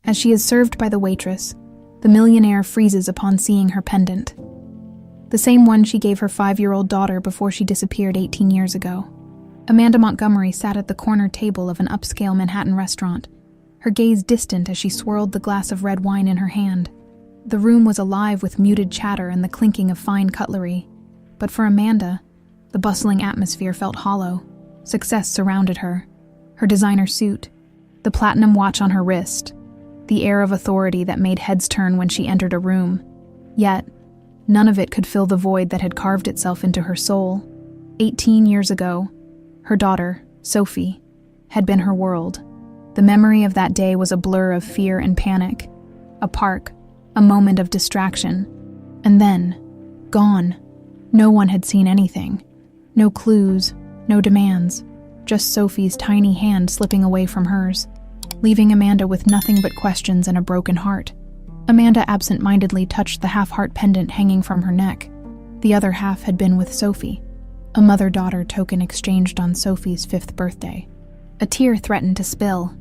As she is served by the waitress, the millionaire freezes upon seeing her pendant. The same one she gave her 5-year-old daughter before she disappeared 18 years ago. Amanda Montgomery sat at the corner table of an upscale Manhattan restaurant, her gaze distant as she swirled the glass of red wine in her hand. The room was alive with muted chatter and the clinking of fine cutlery. But for Amanda, the bustling atmosphere felt hollow. Success surrounded her. Her designer suit, the platinum watch on her wrist, the air of authority that made heads turn when she entered a room. Yet, none of it could fill the void that had carved itself into her soul. 18 years ago, her daughter, Sophie, had been her world. The memory of that day was a blur of fear and panic. A park, a moment of distraction. And then, gone. No one had seen anything. No clues, no demands. Just Sophie's tiny hand slipping away from hers, leaving Amanda with nothing but questions and a broken heart. Amanda absent-mindedly touched the half-heart pendant hanging from her neck. The other half had been with Sophie, a mother-daughter token exchanged on Sophie's 5th birthday. A tear threatened to spill,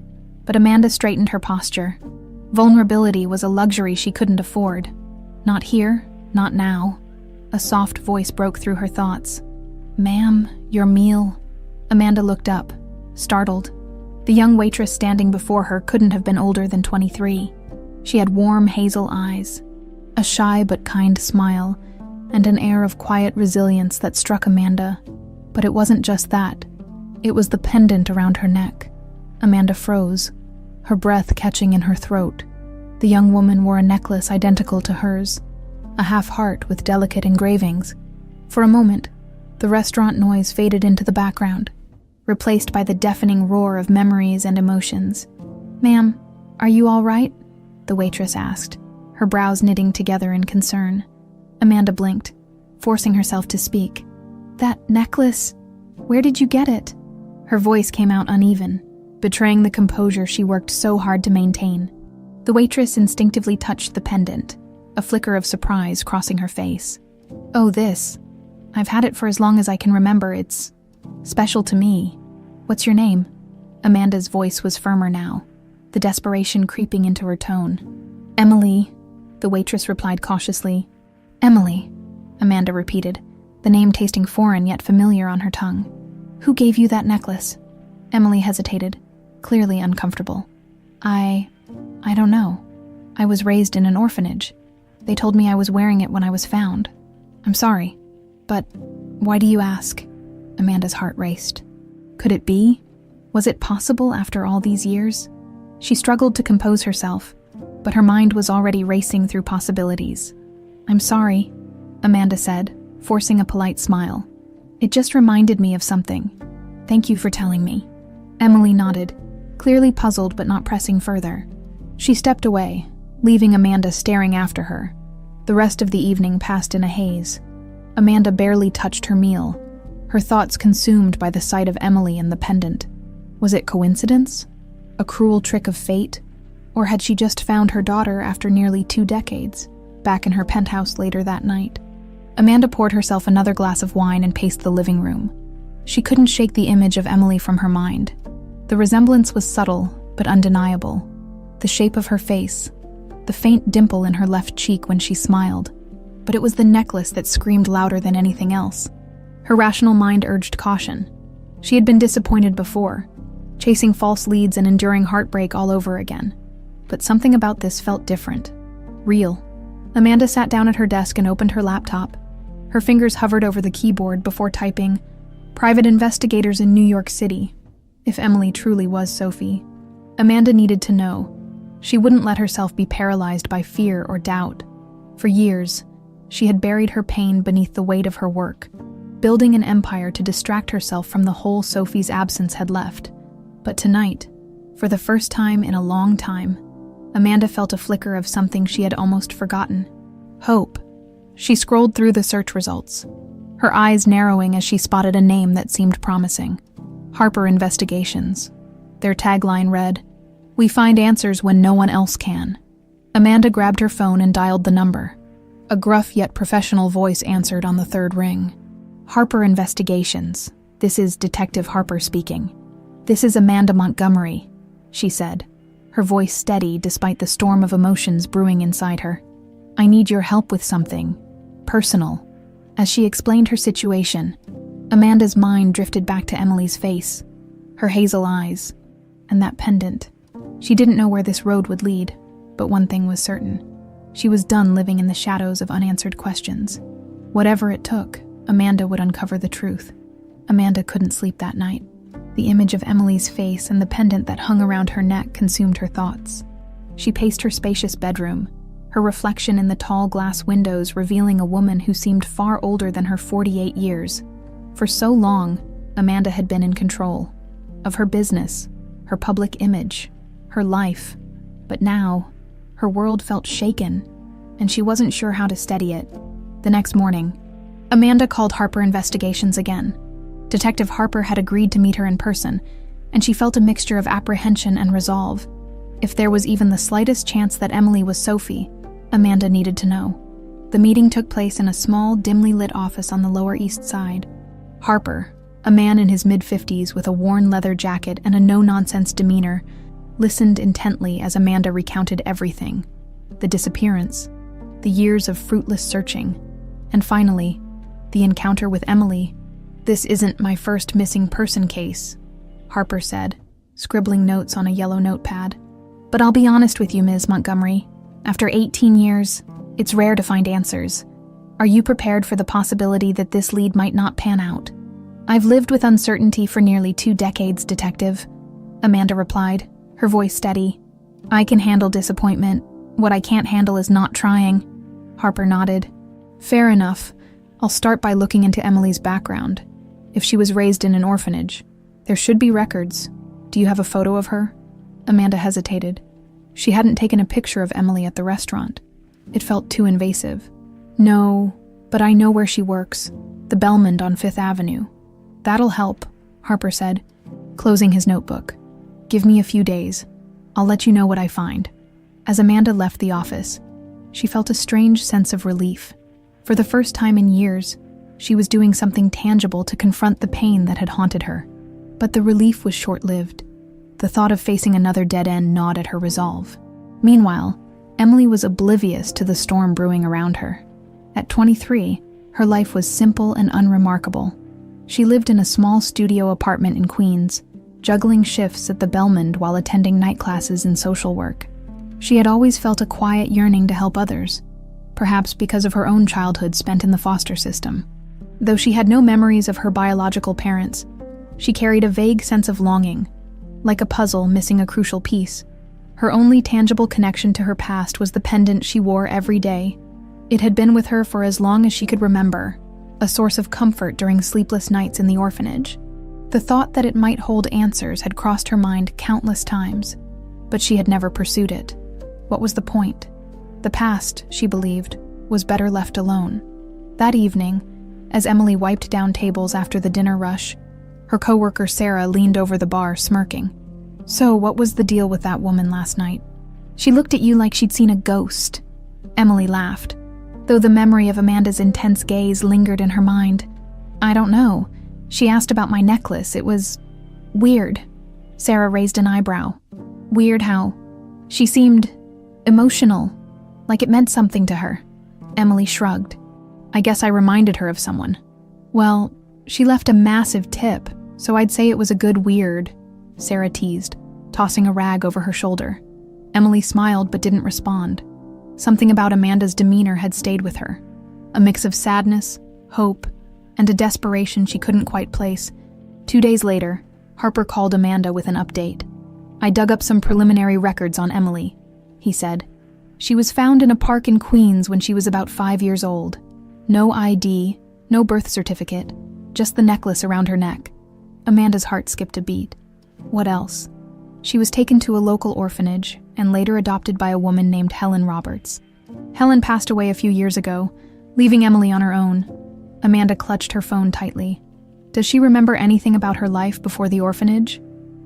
but Amanda straightened her posture. Vulnerability was a luxury she couldn't afford. Not here, not now. A soft voice broke through her thoughts. "Ma'am, your meal." Amanda looked up, startled. The young waitress standing before her couldn't have been older than 23. She had warm hazel eyes, a shy but kind smile, and an air of quiet resilience that struck Amanda. But it wasn't just that. It was the pendant around her neck. Amanda froze, her breath catching in her throat. The young woman wore a necklace identical to hers, a half-heart with delicate engravings. For a moment, the restaurant noise faded into the background, replaced by the deafening roar of memories and emotions. "Ma'am, are you all right?" the waitress asked, her brows knitting together in concern. Amanda blinked, forcing herself to speak. "That necklace, where did you get it?" Her voice came out uneven, betraying the composure she worked so hard to maintain. The waitress instinctively touched the pendant, a flicker of surprise crossing her face. "Oh, this. I've had it for as long as I can remember. It's special to me. What's your name?" Amanda's voice was firmer now, the desperation creeping into her tone. "Emily," the waitress replied cautiously. "Emily," Amanda repeated, the name tasting foreign yet familiar on her tongue. "Who gave you that necklace?" Emily hesitated, clearly uncomfortable. I don't know. I was raised in an orphanage. They told me I was wearing it when I was found. I'm sorry, but why do you ask?" Amanda's heart raced. Could it be? Was it possible after all these years? She struggled to compose herself, but her mind was already racing through possibilities. "I'm sorry," Amanda said, forcing a polite smile. "It just reminded me of something. Thank you for telling me." Emily nodded, clearly puzzled but not pressing further. She stepped away, leaving Amanda staring after her. The rest of the evening passed in a haze. Amanda barely touched her meal, her thoughts consumed by the sight of Emily and the pendant. Was it coincidence? A cruel trick of fate? Or had she just found her daughter after nearly 2 decades, back in her penthouse later that night? Amanda poured herself another glass of wine and paced the living room. She couldn't shake the image of Emily from her mind. The resemblance was subtle, but undeniable. The shape of her face, the faint dimple in her left cheek when she smiled. But it was the necklace that screamed louder than anything else. Her rational mind urged caution. She had been disappointed before, chasing false leads and enduring heartbreak all over again. But something about this felt different. Real. Amanda sat down at her desk and opened her laptop. Her fingers hovered over the keyboard before typing, "Private investigators in New York City." If Emily truly was Sophie, Amanda needed to know. She wouldn't let herself be paralyzed by fear or doubt. For years, she had buried her pain beneath the weight of her work, building an empire to distract herself from the hole Sophie's absence had left. But tonight, for the first time in a long time, Amanda felt a flicker of something she had almost forgotten. Hope. She scrolled through the search results, her eyes narrowing as she spotted a name that seemed promising. Harper Investigations. Their tagline read, "We find answers when no one else can." Amanda grabbed her phone and dialed the number. A gruff yet professional voice answered on the 3rd ring. "Harper Investigations. This is Detective Harper speaking." "This is Amanda Montgomery," she said, her voice steady despite the storm of emotions brewing inside her. "I need your help with something personal." As she explained her situation, Amanda's mind drifted back to Emily's face, her hazel eyes, and that pendant. She didn't know where this road would lead, but one thing was certain. She was done living in the shadows of unanswered questions. Whatever it took, Amanda would uncover the truth. Amanda couldn't sleep that night. The image of Emily's face and the pendant that hung around her neck consumed her thoughts. She paced her spacious bedroom, her reflection in the tall glass windows revealing a woman who seemed far older than her 48 years. For so long, Amanda had been in control of her business, her public image, her life. But now, her world felt shaken, and she wasn't sure how to steady it. The next morning, Amanda called Harper Investigations again. Detective Harper had agreed to meet her in person, and she felt a mixture of apprehension and resolve. If there was even the slightest chance that Emily was Sophie, Amanda needed to know. The meeting took place in a small, dimly lit office on the Lower East Side. Harper, a man in his mid-50s with a worn leather jacket and a no-nonsense demeanor, listened intently as Amanda recounted everything: the disappearance, the years of fruitless searching, and finally, the encounter with Emily. "This isn't my first missing person case," Harper said, scribbling notes on a yellow notepad. "But I'll be honest with you, Ms. Montgomery. After 18 years, it's rare to find answers. Are you prepared for the possibility that this lead might not pan out?" "I've lived with uncertainty for nearly 2 decades, Detective," Amanda replied, her voice steady. "I can handle disappointment. What I can't handle is not trying." Harper nodded. "Fair enough. I'll start by looking into Emily's background. If she was raised in an orphanage, there should be records. Do you have a photo of her?" Amanda hesitated. She hadn't taken a picture of Emily at the restaurant. It felt too invasive. "No, but I know where she works. The Belmond on 5th Avenue. "That'll help," Harper said, closing his notebook. "Give me a few days. I'll let you know what I find." As Amanda left the office, she felt a strange sense of relief. For the first time in years, she was doing something tangible to confront the pain that had haunted her. But the relief was short-lived. The thought of facing another dead end gnawed at her resolve. Meanwhile, Emily was oblivious to the storm brewing around her. At 23, her life was simple and unremarkable. She lived in a small studio apartment in Queens, juggling shifts at the Belmond while attending night classes in social work. She had always felt a quiet yearning to help others, perhaps because of her own childhood spent in the foster system. Though she had no memories of her biological parents, she carried a vague sense of longing, like a puzzle missing a crucial piece. Her only tangible connection to her past was the pendant she wore every day. It had been with her for as long as she could remember, a source of comfort during sleepless nights in the orphanage. The thought that it might hold answers had crossed her mind countless times, but she had never pursued it. What was the point? The past, she believed, was better left alone. That evening, as Emily wiped down tables after the dinner rush, her coworker Sarah leaned over the bar, smirking. "So, what was the deal with that woman last night? She looked at you like she'd seen a ghost." Emily laughed, though the memory of Amanda's intense gaze lingered in her mind. "I don't know. She asked about my necklace. It was weird." Sarah raised an eyebrow. "Weird how?" "She seemed emotional, like it meant something to her." Emily shrugged. "I guess I reminded her of someone." "Well, she left a massive tip, so I'd say it was a good weird," Sarah teased, tossing a rag over her shoulder. Emily smiled but didn't respond. Something about Amanda's demeanor had stayed with her. A mix of sadness, hope, and a desperation she couldn't quite place. 2 days later, Harper called Amanda with an update. "I dug up some preliminary records on Emily," he said. "She was found in a park in Queens when she was about 5 years old. No ID, no birth certificate, just the necklace around her neck." Amanda's heart skipped a beat. What else? She was taken to a local orphanage and later adopted by a woman named Helen Roberts. Helen passed away a few years ago, leaving Emily on her own. Amanda clutched her phone tightly. Does she remember anything about her life before the orphanage?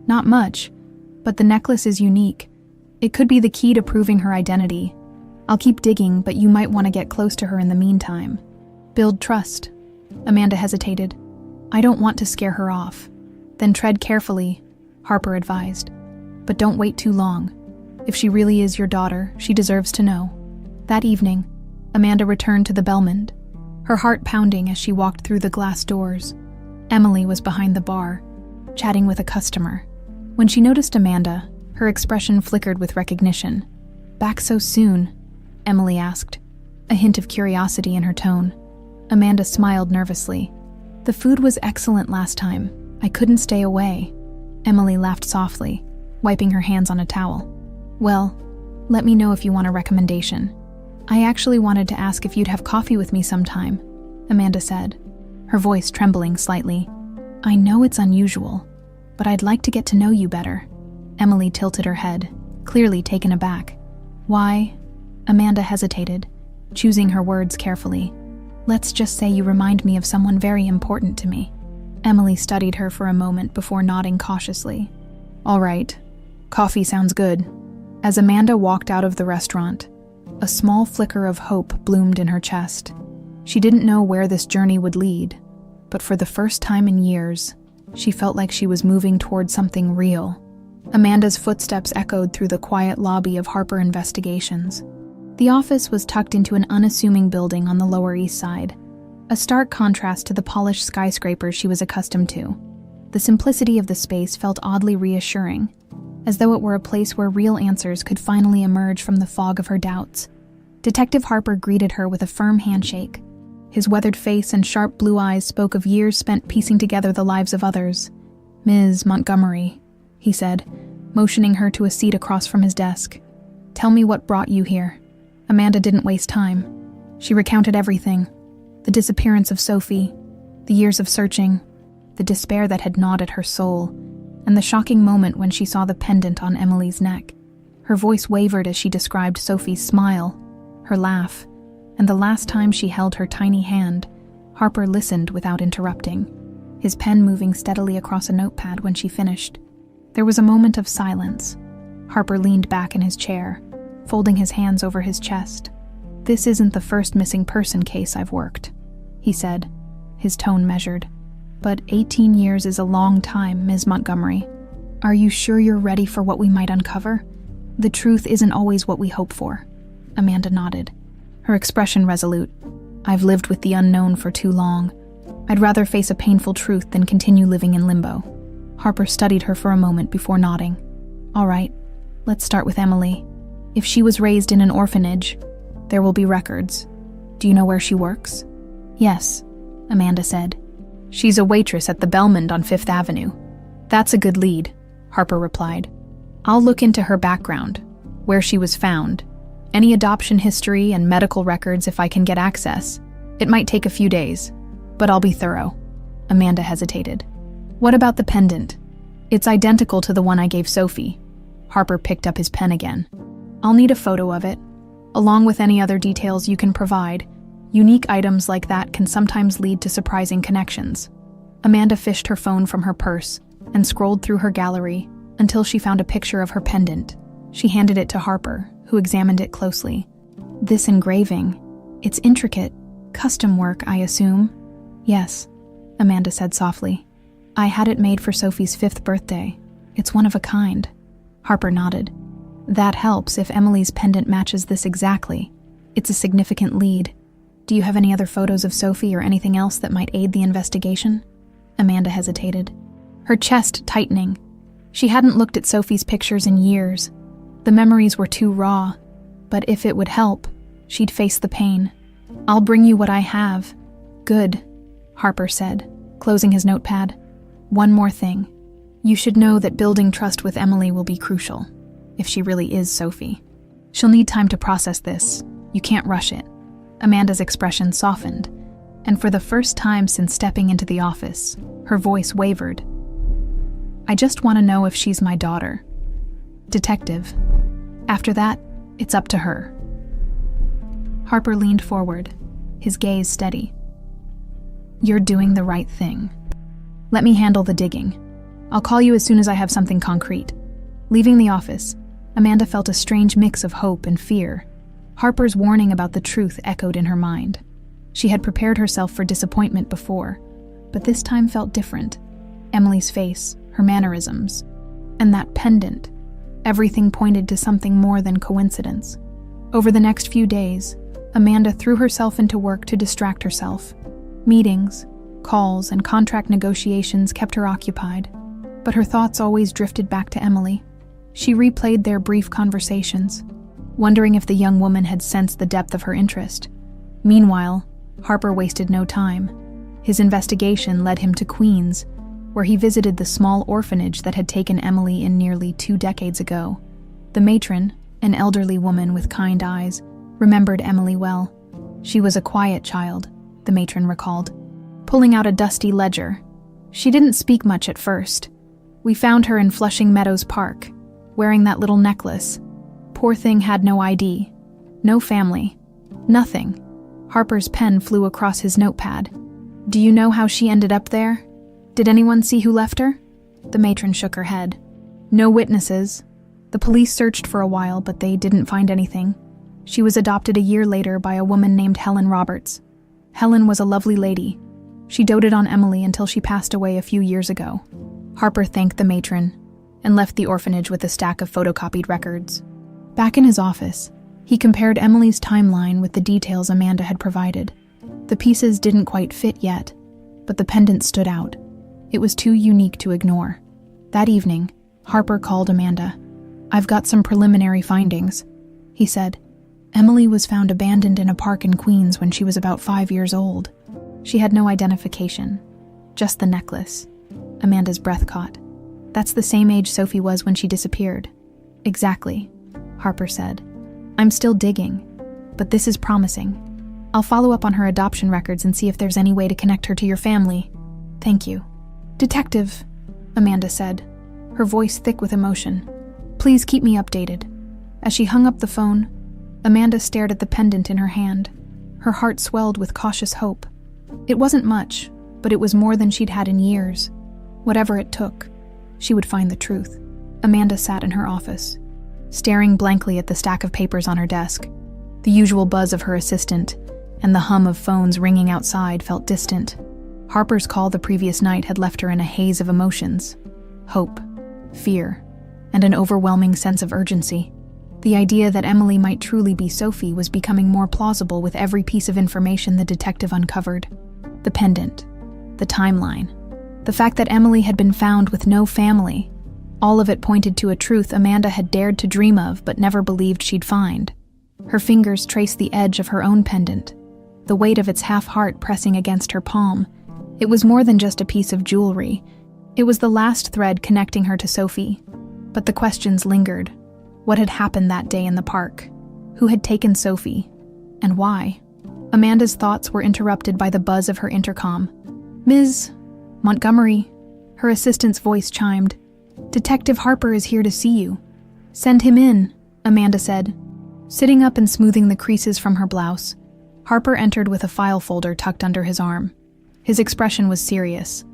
Not much, but the necklace is unique. It could be the key to proving her identity. I'll keep digging, but you might want to get close to her in the meantime. Build trust. Amanda hesitated. I don't want to scare her off. Then tread carefully, Harper advised. But don't wait too long. If she really is your daughter, she deserves to know. That evening, Amanda returned to the Belmond, her heart pounding as she walked through the glass doors. Emily was behind the bar, chatting with a customer. When she noticed Amanda, her expression flickered with recognition. "Back so soon?" Emily asked, a hint of curiosity in her tone. Amanda smiled nervously. "The food was excellent last time. I couldn't stay away." Emily laughed softly, wiping her hands on a towel. "Well, let me know if you want a recommendation. I actually wanted to ask if you'd have coffee with me sometime," Amanda said, her voice trembling slightly. "I know it's unusual, but I'd like to get to know you better." Emily tilted her head, clearly taken aback. "Why?" Amanda hesitated, choosing her words carefully. "Let's just say you remind me of someone very important to me." Emily studied her for a moment before nodding cautiously. "All right, coffee sounds good." As Amanda walked out of the restaurant, a small flicker of hope bloomed in her chest. She didn't know where this journey would lead, but for the first time in years, she felt like she was moving toward something real. Amanda's footsteps echoed through the quiet lobby of Harper Investigations. The office was tucked into an unassuming building on the Lower East Side, a stark contrast to the polished skyscrapers she was accustomed to. The simplicity of the space felt oddly reassuring, as though it were a place where real answers could finally emerge from the fog of her doubts. Detective Harper greeted her with a firm handshake. His weathered face and sharp blue eyes spoke of years spent piecing together the lives of others. "Ms. Montgomery," he said, motioning her to a seat across from his desk. "Tell me what brought you here." Amanda didn't waste time. She recounted everything: the disappearance of Sophie, the years of searching, the despair that had gnawed at her soul, and the shocking moment when she saw the pendant on Emily's neck. Her voice wavered as she described Sophie's smile, her laugh, and the last time she held her tiny hand. Harper listened without interrupting, his pen moving steadily across a notepad when she finished. There was a moment of silence. Harper leaned back in his chair, folding his hands over his chest. "This isn't the first missing person case I've worked," he said, his tone measured. "But 18 years is a long time, Ms. Montgomery. Are you sure you're ready for what we might uncover? The truth isn't always what we hope for." Amanda nodded, her expression resolute. "I've lived with the unknown for too long. I'd rather face a painful truth than continue living in limbo." Harper studied her for a moment before nodding. "All right, let's start with Emily. If she was raised in an orphanage, there will be records. Do you know where she works?" "Yes," Amanda said. "She's a waitress at the Belmond on 5th Avenue. "That's a good lead," Harper replied. "I'll look into her background, where she was found, any adoption history and medical records if I can get access. It might take a few days, but I'll be thorough." Amanda hesitated. "What about the pendant?" "It's identical to the one I gave Sophie." Harper picked up his pen again. "I'll need a photo of it, along with any other details you can provide. Unique items like that can sometimes lead to surprising connections." Amanda fished her phone from her purse and scrolled through her gallery until she found a picture of her pendant. She handed it to Harper, who examined it closely. "This engraving, it's intricate. Custom work, I assume?" "Yes," Amanda said softly. "I had it made for Sophie's 5th birthday. It's one of a kind." Harper nodded. "That helps if Emily's pendant matches this exactly. It's a significant lead. Do you have any other photos of Sophie or anything else that might aid the investigation?" Amanda hesitated, her chest tightening. She hadn't looked at Sophie's pictures in years. The memories were too raw, but if it would help, she'd face the pain. "I'll bring you what I have." "Good," Harper said, closing his notepad. "One more thing. You should know that building trust with Emily will be crucial, if she really is Sophie. She'll need time to process this. You can't rush it." Amanda's expression softened, and for the first time since stepping into the office, her voice wavered. "I just want to know if she's my daughter. Detective. After that, it's up to her." Harper leaned forward, his gaze steady. "You're doing the right thing. Let me handle the digging. I'll call you as soon as I have something concrete." Leaving the office, Amanda felt a strange mix of hope and fear. Harper's warning about the truth echoed in her mind. She had prepared herself for disappointment before, but this time felt different. Emily's face, her mannerisms, and that pendant. Everything pointed to something more than coincidence. Over the next few days, Amanda threw herself into work to distract herself. Meetings, calls, and contract negotiations kept her occupied, but her thoughts always drifted back to Emily. She replayed their brief conversations, wondering if the young woman had sensed the depth of her interest. Meanwhile, Harper wasted no time. His investigation led him to Queens, where he visited the small orphanage that had taken Emily in nearly 2 decades ago. The matron, an elderly woman with kind eyes, remembered Emily well. She was a quiet child, the matron recalled, pulling out a dusty ledger. She didn't speak much at first. We found her in Flushing Meadows Park, wearing that little necklace. Poor thing had no ID, no family, nothing. Harper's pen flew across his notepad. Do you know how she ended up there? Did anyone see who left her? The matron shook her head. No witnesses. The police searched for a while, but they didn't find anything. She was adopted a year later by a woman named Helen Roberts. Helen was a lovely lady. She doted on Emily until she passed away a few years ago. Harper thanked the matron and left the orphanage with a stack of photocopied records. Back in his office, he compared Emily's timeline with the details Amanda had provided. The pieces didn't quite fit yet, but the pendant stood out. It was too unique to ignore. That evening, Harper called Amanda. I've got some preliminary findings, he said. Emily was found abandoned in a park in Queens when she was about 5 years old. She had no identification, just the necklace. Amanda's breath caught. That's the same age Sophie was when she disappeared. Exactly, Harper said. I'm still digging, but this is promising. I'll follow up on her adoption records and see if there's any way to connect her to your family. Thank you. Detective, Amanda said, her voice thick with emotion. Please keep me updated. As she hung up the phone, Amanda stared at the pendant in her hand. Her heart swelled with cautious hope. It wasn't much, but it was more than she'd had in years. Whatever it took, she would find the truth. Amanda sat in her office, staring blankly at the stack of papers on her desk. The usual buzz of her assistant and the hum of phones ringing outside felt distant. Harper's call the previous night had left her in a haze of emotions. Hope, fear, and an overwhelming sense of urgency. The idea that Emily might truly be Sophie was becoming more plausible with every piece of information the detective uncovered. The pendant, the timeline, the fact that Emily had been found with no family. All of it pointed to a truth Amanda had dared to dream of but never believed she'd find. Her fingers traced the edge of her own pendant, the weight of its half-heart pressing against her palm. It was more than just a piece of jewelry. It was the last thread connecting her to Sophie. But the questions lingered. What had happened that day in the park? Who had taken Sophie? And why? Amanda's thoughts were interrupted by the buzz of her intercom. Ms. Montgomery, her assistant's voice chimed. Detective Harper is here to see you. Send him in, Amanda said. Sitting up and smoothing the creases from her blouse, Harper entered with a file folder tucked under his arm. His expression was serious,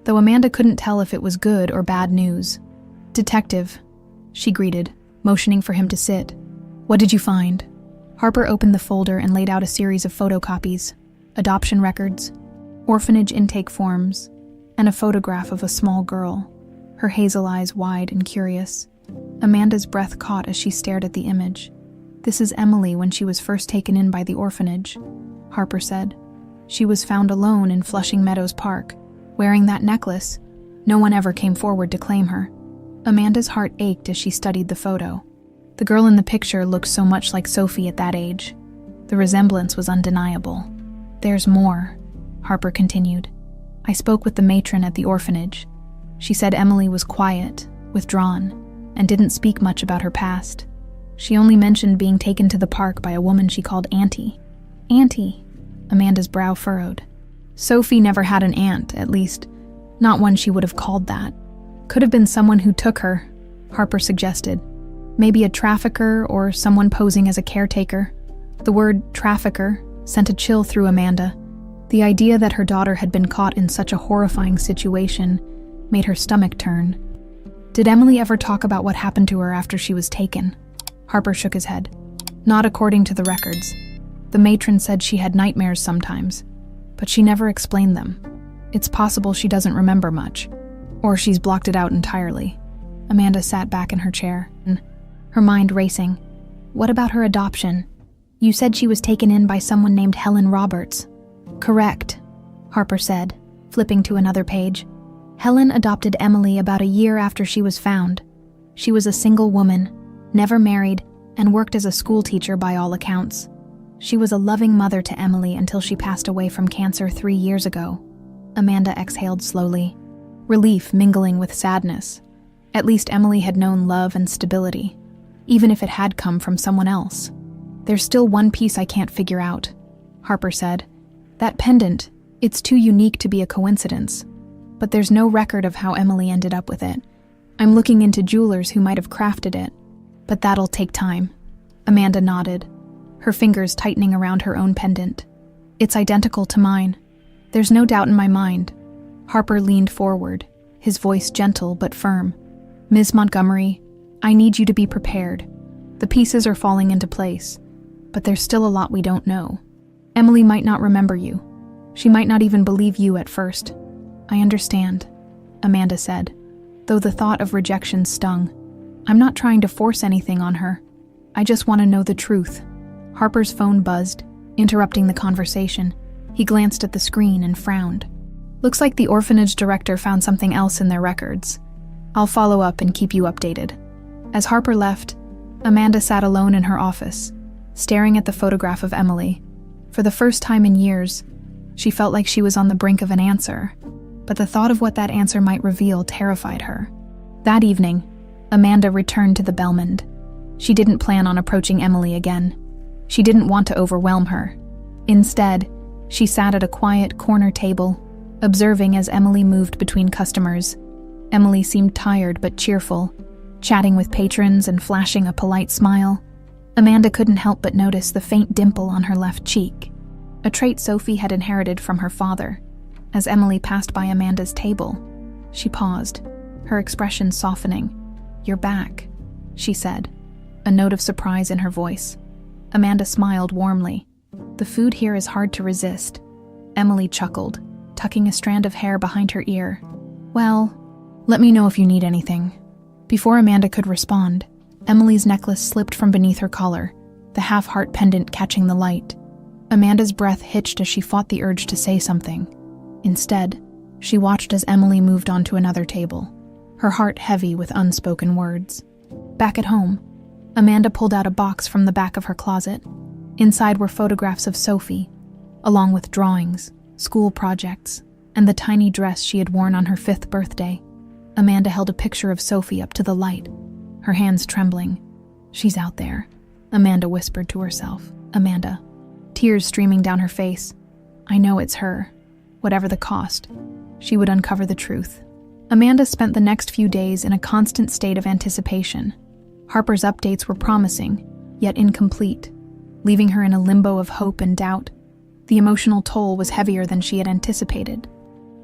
though Amanda couldn't tell if it was good or bad news. Detective, she greeted, motioning for him to sit. What did you find? Harper opened the folder and laid out a series of photocopies, adoption records, orphanage intake forms, and a photograph of a small girl, her hazel eyes wide and curious. Amanda's breath caught as she stared at the image. This is Emily when she was first taken in by the orphanage, Harper said. She was found alone in Flushing Meadows Park, wearing that necklace. No one ever came forward to claim her. Amanda's heart ached as she studied the photo. The girl in the picture looked so much like Sophie at that age. The resemblance was undeniable. There's more, Harper continued. I spoke with the matron at the orphanage. She said Emily was quiet, withdrawn, and didn't speak much about her past. She only mentioned being taken to the park by a woman she called Auntie. Auntie? Amanda's brow furrowed. Sophie never had an aunt, at least, not one she would have called that. Could have been someone who took her, Harper suggested. Maybe a trafficker or someone posing as a caretaker. The word trafficker sent a chill through Amanda. The idea that her daughter had been caught in such a horrifying situation made her stomach turn. Did Emily ever talk about what happened to her after she was taken? Harper shook his head. Not according to the records. The matron said she had nightmares sometimes, but she never explained them. It's possible she doesn't remember much, or she's blocked it out entirely. Amanda sat back in her chair, her mind racing. What about her adoption? You said she was taken in by someone named Helen Roberts. Correct, Harper said, flipping to another page. Helen adopted Emily about a year after she was found. She was a single woman, never married, and worked as a school teacher by all accounts. She was a loving mother to Emily until she passed away from cancer 3 years ago. Amanda exhaled slowly, relief mingling with sadness. At least Emily had known love and stability, even if it had come from someone else. There's still one piece I can't figure out, Harper said. That pendant, it's too unique to be a coincidence. But there's no record of how Emily ended up with it. I'm looking into jewelers who might have crafted it, but that'll take time. Amanda nodded, her fingers tightening around her own pendant. It's identical to mine. There's no doubt in my mind. Harper leaned forward, his voice gentle but firm. Ms. Montgomery, I need you to be prepared. The pieces are falling into place, but there's still a lot we don't know. Emily might not remember you. She might not even believe you at first. I understand, Amanda said, though the thought of rejection stung. I'm not trying to force anything on her. I just want to know the truth. Harper's phone buzzed, interrupting the conversation. He glanced at the screen and frowned. Looks like the orphanage director found something else in their records. I'll follow up and keep you updated. As Harper left, Amanda sat alone in her office, staring at the photograph of Emily. For the first time in years, she felt like she was on the brink of an answer, but the thought of what that answer might reveal terrified her. That evening, Amanda returned to the Belmond. She didn't plan on approaching Emily again. She didn't want to overwhelm her. Instead, she sat at a quiet corner table, observing as Emily moved between customers. Emily seemed tired but cheerful, chatting with patrons and flashing a polite smile. Amanda couldn't help but notice the faint dimple on her left cheek, a trait Sophie had inherited from her father. As Emily passed by Amanda's table, she paused, her expression softening. You're back, she said, a note of surprise in her voice. Amanda smiled warmly. The food here is hard to resist. Emily chuckled, tucking a strand of hair behind her ear. Well, let me know if you need anything. Before Amanda could respond, Emily's necklace slipped from beneath her collar, the half-heart pendant catching the light. Amanda's breath hitched as she fought the urge to say something. Instead, she watched as Emily moved on to another table, her heart heavy with unspoken words. Back at home, Amanda pulled out a box from the back of her closet. Inside were photographs of Sophie, along with drawings, school projects, and the tiny dress she had worn on her 5th birthday. Amanda held a picture of Sophie up to the light, her hands trembling. She's out there, Amanda whispered to herself. Amanda, tears streaming down her face. I know it's her. Whatever the cost, she would uncover the truth. Amanda spent the next few days in a constant state of anticipation. Harper's updates were promising, yet incomplete, leaving her in a limbo of hope and doubt. The emotional toll was heavier than she had anticipated.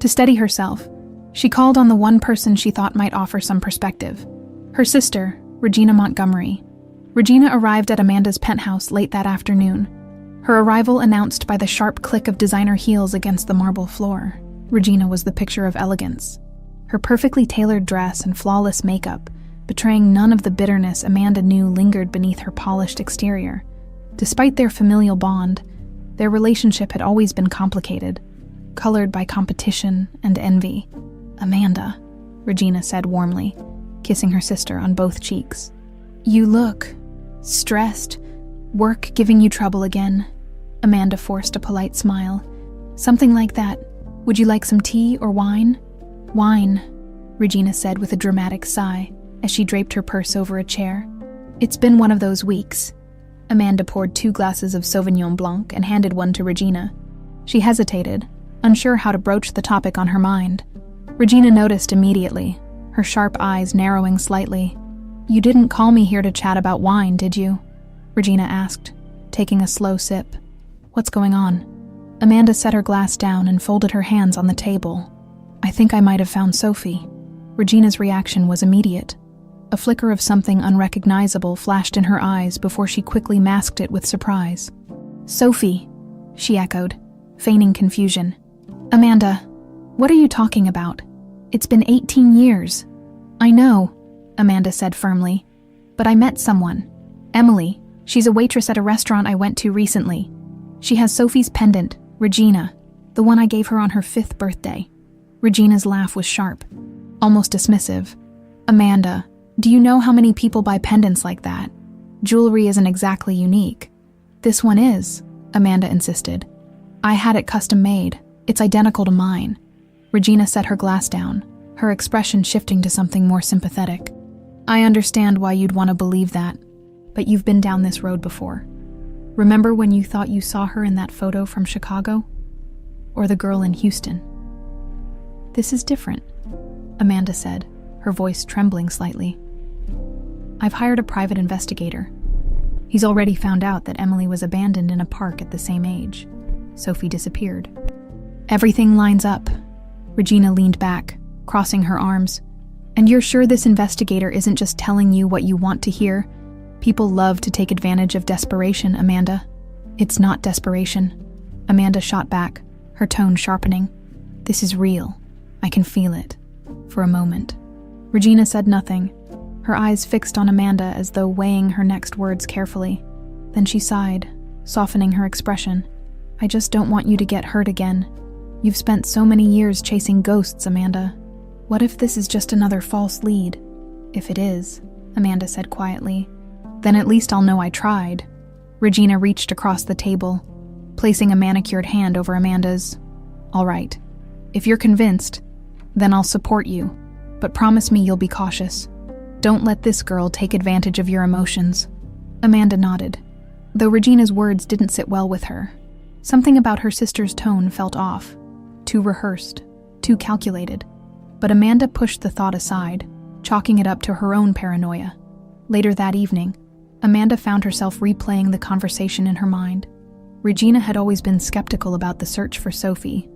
To steady herself, she called on the one person she thought might offer some perspective. Her sister, Regina Montgomery. Regina arrived at Amanda's penthouse late that afternoon, her arrival announced by the sharp click of designer heels against the marble floor. Regina was the picture of elegance, her perfectly tailored dress and flawless makeup betraying none of the bitterness Amanda knew lingered beneath her polished exterior. Despite their familial bond, their relationship had always been complicated, colored by competition and envy. Amanda, Regina said warmly, kissing her sister on both cheeks. You look stressed. Work giving you trouble again? Amanda forced a polite smile. Something like that. Would you like some tea or wine? Wine, Regina said with a dramatic sigh as she draped her purse over a chair. It's been one of those weeks. Amanda poured 2 glasses of Sauvignon Blanc and handed one to Regina. She hesitated, unsure how to broach the topic on her mind. Regina noticed immediately, her sharp eyes narrowing slightly. You didn't call me here to chat about wine, did you? Regina asked, taking a slow sip. What's going on? Amanda set her glass down and folded her hands on the table. I think I might have found Sophie. Regina's reaction was immediate. A flicker of something unrecognizable flashed in her eyes before she quickly masked it with surprise. Sophie, she echoed, feigning confusion. Amanda, what are you talking about? It's been 18 years. I know, Amanda said firmly. "But I met someone. Emily. She's a waitress at a restaurant I went to recently. She has Sophie's pendant, Regina, the one I gave her on her 5th birthday." Regina's laugh was sharp, almost dismissive. "Amanda, do you know how many people buy pendants like that? Jewelry isn't exactly unique." "This one is," Amanda insisted. "I had it custom made. It's identical to mine." Regina set her glass down, her expression shifting to something more sympathetic. "I understand why you'd want to believe that, but you've been down this road before. Remember when you thought you saw her in that photo from Chicago? Or the girl in Houston?" "This is different," Amanda said, her voice trembling slightly. "I've hired a private investigator. He's already found out that Emily was abandoned in a park at the same age. Sophie disappeared." "Everything lines up." Regina leaned back, crossing her arms. "And you're sure this investigator isn't just telling you what you want to hear? People love to take advantage of desperation, Amanda." "It's not desperation," Amanda shot back, her tone sharpening. "This is real. I can feel it." For a moment, Regina said nothing, her eyes fixed on Amanda as though weighing her next words carefully. Then she sighed, softening her expression. "I just don't want you to get hurt again. You've spent so many years chasing ghosts, Amanda. What if this is just another false lead?" "If it is," Amanda said quietly, "then at least I'll know I tried." Regina reached across the table, placing a manicured hand over Amanda's. "All right. If you're convinced, then I'll support you. But promise me you'll be cautious. Don't let this girl take advantage of your emotions." Amanda nodded, though Regina's words didn't sit well with her. Something about her sister's tone felt off, too rehearsed, too calculated. But Amanda pushed the thought aside, chalking it up to her own paranoia. Later that evening, Amanda found herself replaying the conversation in her mind. Regina had always been skeptical about the search for Sophie,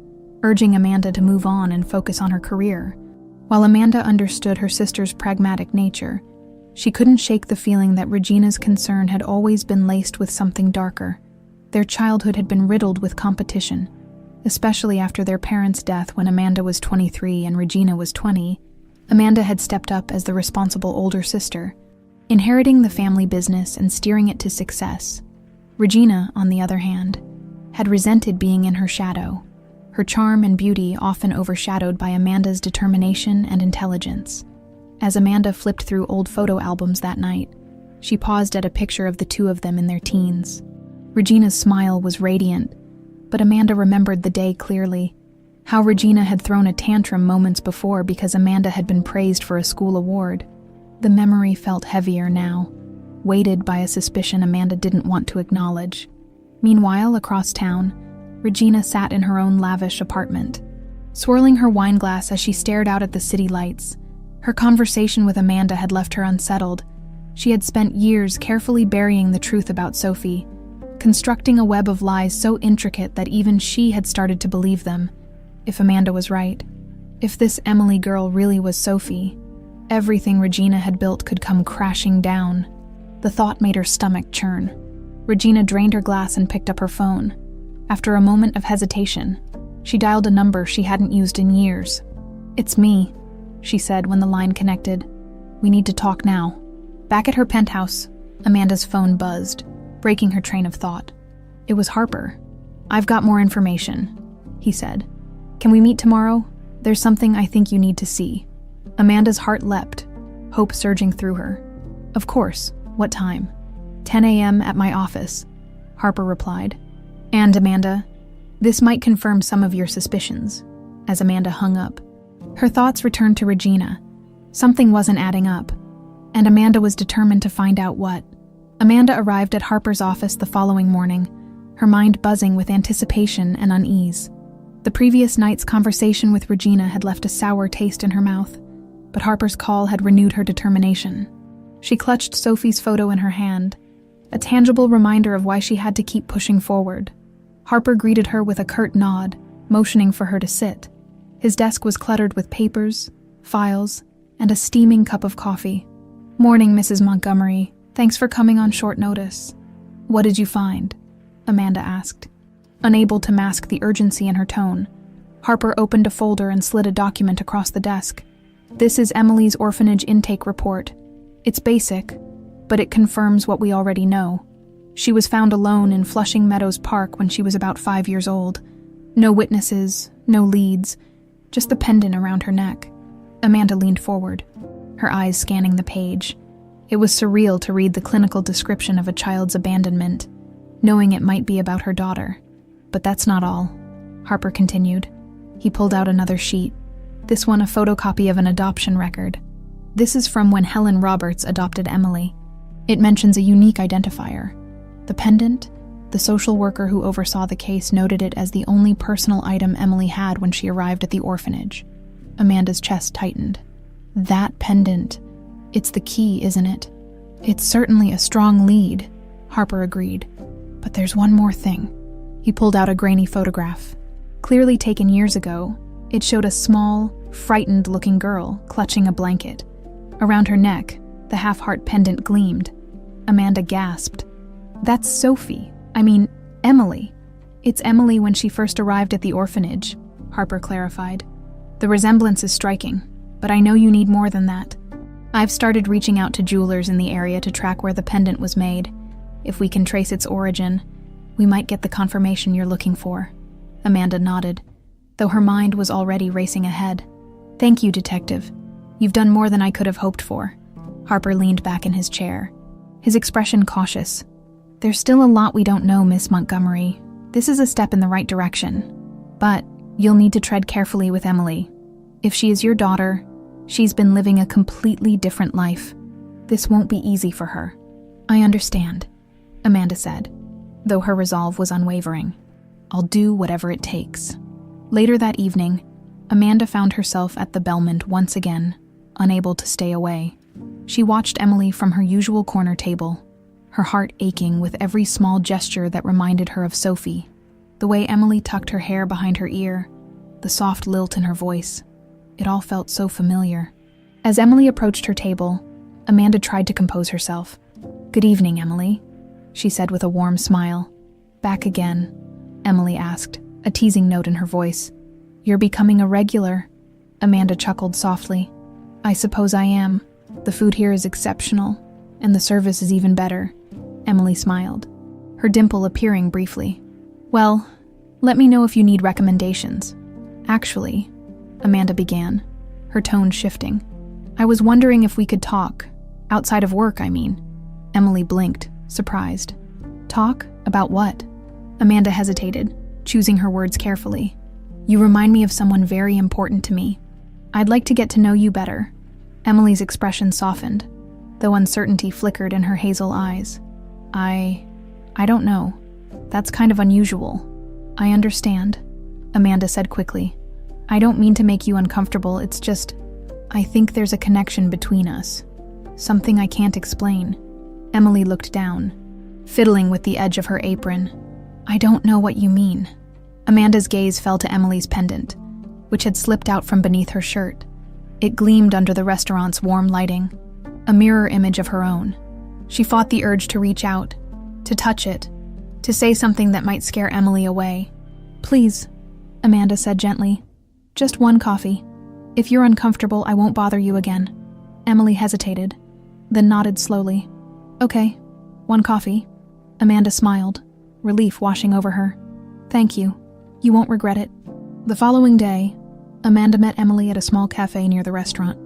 urging Amanda to move on and focus on her career. While Amanda understood her sister's pragmatic nature, she couldn't shake the feeling that Regina's concern had always been laced with something darker. Their childhood had been riddled with competition, especially after their parents' death when Amanda was 23 and Regina was 20. Amanda had stepped up as the responsible older sister, inheriting the family business and steering it to success. Regina, on the other hand, had resented being in her shadow, her charm and beauty often overshadowed by Amanda's determination and intelligence. As Amanda flipped through old photo albums that night, she paused at a picture of the two of them in their teens. Regina's smile was radiant, but Amanda remembered the day clearly, how Regina had thrown a tantrum moments before because Amanda had been praised for a school award. The memory felt heavier now, weighted by a suspicion Amanda didn't want to acknowledge. Meanwhile, across town, Regina sat in her own lavish apartment, swirling her wine glass as she stared out at the city lights. Her conversation with Amanda had left her unsettled. She had spent years carefully burying the truth about Sophie, constructing a web of lies so intricate that even she had started to believe them. If Amanda was right, if this Emily girl really was Sophie, everything Regina had built could come crashing down. The thought made her stomach churn. Regina drained her glass and picked up her phone. After a moment of hesitation, she dialed a number she hadn't used in years. "It's me," she said when the line connected. "We need to talk now." Back at her penthouse, Amanda's phone buzzed, breaking her train of thought. It was Harper. "I've got more information," he said. "Can we meet tomorrow? There's something I think you need to see." Amanda's heart leapt, hope surging through her. "Of course. What time?" 10 a.m. at my office," Harper replied. "And Amanda, this might confirm some of your suspicions." As Amanda hung up, her thoughts returned to Regina. Something wasn't adding up, and Amanda was determined to find out what. Amanda arrived at Harper's office the following morning, her mind buzzing with anticipation and unease. The previous night's conversation with Regina had left a sour taste in her mouth, but Harper's call had renewed her determination. She clutched Sophie's photo in her hand, a tangible reminder of why she had to keep pushing forward. Harper greeted her with a curt nod, motioning for her to sit. His desk was cluttered with papers, files, and a steaming cup of coffee. "Morning, Mrs. Montgomery. Thanks for coming on short notice." "What did you find?" Amanda asked. Unable to mask the urgency in her tone, Harper opened a folder and slid a document across the desk. This is Emily's orphanage intake report. It's basic, but it confirms what we already know. She was found alone in Flushing Meadows Park when she was about 5 years old. No witnesses, no leads, just the pendant around her neck. Amanda leaned forward, her eyes scanning the page. It was surreal to read the clinical description of a child's abandonment, knowing it might be about her daughter. But that's not all, Harper continued. He pulled out another sheet, this one a photocopy of an adoption record. This is from when Helen Roberts adopted Emily. It mentions a unique identifier. The pendant, the social worker who oversaw the case noted it as the only personal item Emily had when she arrived at the orphanage. Amanda's chest tightened. That pendant. It's the key, isn't it? It's certainly a strong lead, Harper agreed. But there's one more thing. He pulled out a grainy photograph. Clearly taken years ago, it showed a small, frightened-looking girl clutching a blanket. Around her neck, the half-heart pendant gleamed. Amanda gasped. That's Sophie. Emily. It's Emily when she first arrived at the orphanage, Harper clarified. The resemblance is striking, but I know you need more than that. I've started reaching out to jewelers in the area to track where the pendant was made. If we can trace its origin, we might get the confirmation you're looking for. Amanda nodded, though her mind was already racing ahead. Thank you, Detective. You've done more than I could have hoped for. Harper leaned back in his chair, his expression cautious. There's still a lot we don't know, Miss Montgomery. This is a step in the right direction. But you'll need to tread carefully with Emily. If she is your daughter, she's been living a completely different life. This won't be easy for her. I understand, Amanda said, though her resolve was unwavering. I'll do whatever it takes. Later that evening, Amanda found herself at the Belmont once again, unable to stay away. She watched Emily from her usual corner table, her heart aching with every small gesture that reminded her of Sophie. The way Emily tucked her hair behind her ear, the soft lilt in her voice. It all felt so familiar. As Emily approached her table, Amanda tried to compose herself. Good evening, Emily, she said with a warm smile. Back again, Emily asked, a teasing note in her voice. You're becoming a regular, Amanda chuckled softly. I suppose I am. The food here is exceptional, and the service is even better. Emily smiled, her dimple appearing briefly. Well, let me know if you need recommendations. Actually, Amanda began, her tone shifting. I was wondering if we could talk. Outside of work, I mean. Emily blinked, surprised. Talk? About what? Amanda hesitated, choosing her words carefully. You remind me of someone very important to me. I'd like to get to know you better. Emily's expression softened, though uncertainty flickered in her hazel eyes. I don't know. That's kind of unusual. I understand, Amanda said quickly. I don't mean to make you uncomfortable, it's just, I think there's a connection between us. Something I can't explain. Emily looked down, fiddling with the edge of her apron. I don't know what you mean. Amanda's gaze fell to Emily's pendant, which had slipped out from beneath her shirt. It gleamed under the restaurant's warm lighting, a mirror image of her own. She fought the urge to reach out, to touch it, to say something that might scare Emily away. Please, Amanda said gently. Just one coffee. If you're uncomfortable, I won't bother you again. Emily hesitated, then nodded slowly. Okay, one coffee. Amanda smiled, relief washing over her. Thank you. You won't regret it. The following day, Amanda met Emily at a small cafe near the restaurant.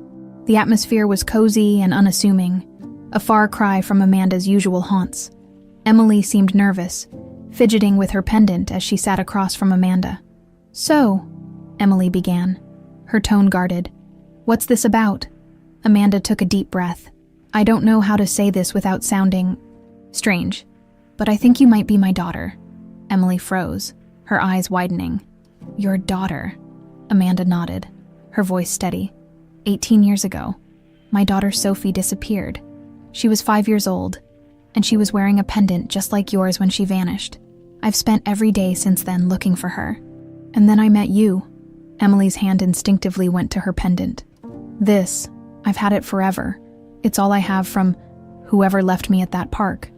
The atmosphere was cozy and unassuming, a far cry from Amanda's usual haunts. Emily seemed nervous, fidgeting with her pendant as she sat across from Amanda. So, Emily began, her tone guarded. What's this about? Amanda took a deep breath. I don't know how to say this without sounding strange, but I think you might be my daughter. Emily froze, her eyes widening. Your daughter? Amanda nodded, her voice steady. 18 years ago, my daughter Sophie disappeared. She was 5 years old, and she was wearing a pendant just like yours when she vanished. I've spent every day since then looking for her. And then I met you. Emily's hand instinctively went to her pendant. This, I've had it forever. It's all I have from whoever left me at that park.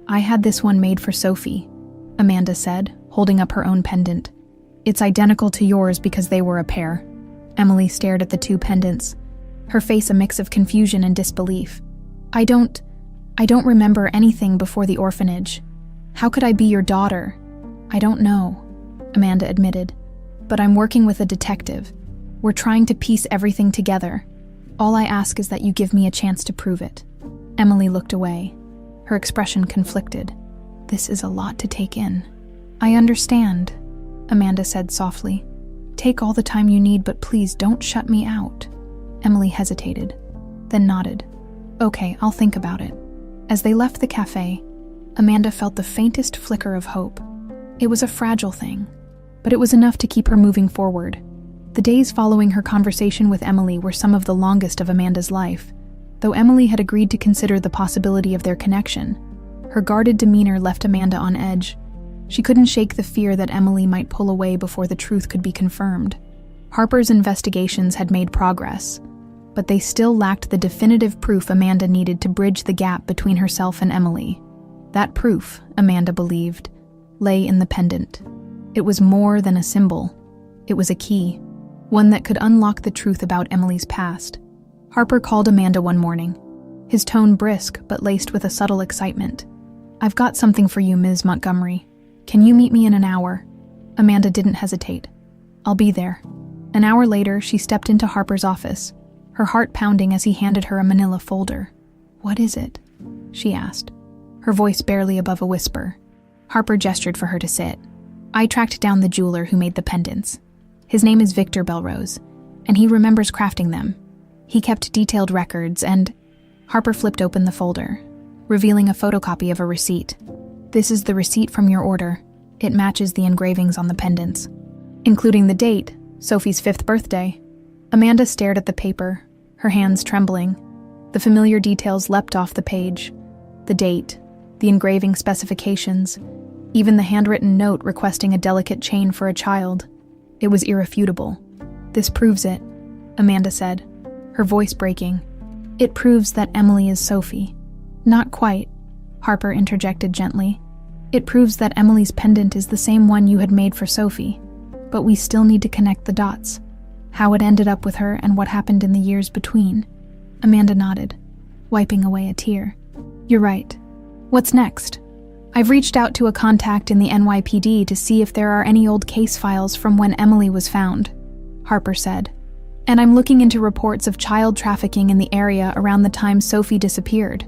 I had this one made for Sophie, Amanda said, holding up her own pendant. It's identical to yours because they were a pair. Emily stared at the two pendants, her face a mix of confusion and disbelief. I don't remember anything before the orphanage. How could I be your daughter? I don't know, Amanda admitted. But I'm working with a detective. We're trying to piece everything together. All I ask is that you give me a chance to prove it. Emily looked away, her expression conflicted. This is a lot to take in. I understand, Amanda said softly. Take all the time you need, but please don't shut me out. Emily hesitated, then nodded. Okay, I'll think about it. As they left the cafe, Amanda felt the faintest flicker of hope. It was a fragile thing, but it was enough to keep her moving forward. The days following her conversation with Emily were some of the longest of Amanda's life. Though Emily had agreed to consider the possibility of their connection, her guarded demeanor left Amanda on edge. She couldn't shake the fear that Emily might pull away before the truth could be confirmed. Harper's investigations had made progress, but they still lacked the definitive proof Amanda needed to bridge the gap between herself and Emily. That proof, Amanda believed, lay in the pendant. It was more than a symbol. It was a key, one that could unlock the truth about Emily's past. Harper called Amanda one morning, his tone brisk but laced with a subtle excitement. I've got something for you, Ms. Montgomery. Can you meet me in an hour? Amanda didn't hesitate. I'll be there. An hour later, she stepped into Harper's office, her heart pounding as he handed her a manila folder. What is it? She asked, her voice barely above a whisper. Harper gestured for her to sit. I tracked down the jeweler who made the pendants. His name is Victor Belrose, and he remembers crafting them. He kept detailed records and... Harper flipped open the folder, revealing a photocopy of a receipt. This is the receipt from your order. It matches the engravings on the pendants, including the date, Sophie's 5th birthday. Amanda stared at the paper, her hands trembling. The familiar details leapt off the page. The date, the engraving specifications, even the handwritten note requesting a delicate chain for a child. It was irrefutable. This proves it, Amanda said, her voice breaking. It proves that Emily is Sophie. Not quite, Harper interjected gently. It proves that Emily's pendant is the same one you had made for Sophie, but we still need to connect the dots. How it ended up with her and what happened in the years between. Amanda nodded, wiping away a tear. You're right. What's next? I've reached out to a contact in the NYPD to see if there are any old case files from when Emily was found, Harper said. And I'm looking into reports of child trafficking in the area around the time Sophie disappeared.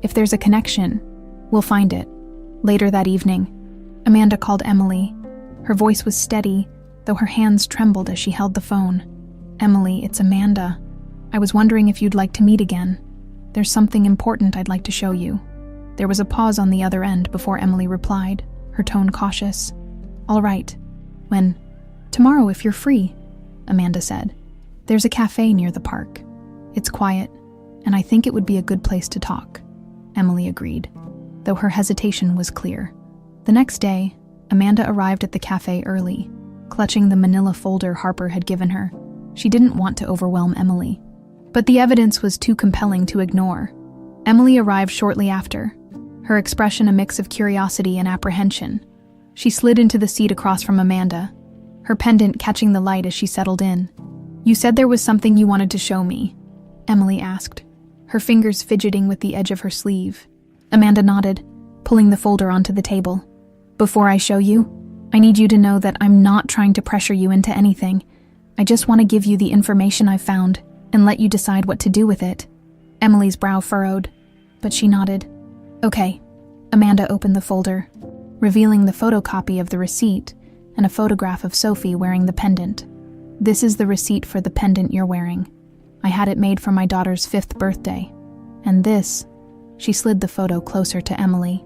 If there's a connection, we'll find it. Later that evening, Amanda called Emily. Her voice was steady, though her hands trembled as she held the phone. Emily, it's Amanda. I was wondering if you'd like to meet again. There's something important I'd like to show you. There was a pause on the other end before Emily replied, her tone cautious. All right. When? Tomorrow if you're free, Amanda said. There's a cafe near the park. It's quiet, and I think it would be a good place to talk. Emily agreed, though her hesitation was clear. The next day, Amanda arrived at the cafe early, clutching the manila folder Harper had given her. She didn't want to overwhelm Emily, but the evidence was too compelling to ignore. Emily arrived shortly after, her expression a mix of curiosity and apprehension. She slid into the seat across from Amanda, her pendant catching the light as she settled in. You said there was something you wanted to show me, Emily asked, her fingers fidgeting with the edge of her sleeve. Amanda nodded, pulling the folder onto the table. Before I show you, I need you to know that I'm not trying to pressure you into anything. I just want to give you the information I've found and let you decide what to do with it. Emily's brow furrowed, but she nodded. Okay. Amanda opened the folder, revealing the photocopy of the receipt and a photograph of Sophie wearing the pendant. This is the receipt for the pendant you're wearing. I had it made for my daughter's 5th birthday. And this, she slid the photo closer to Emily,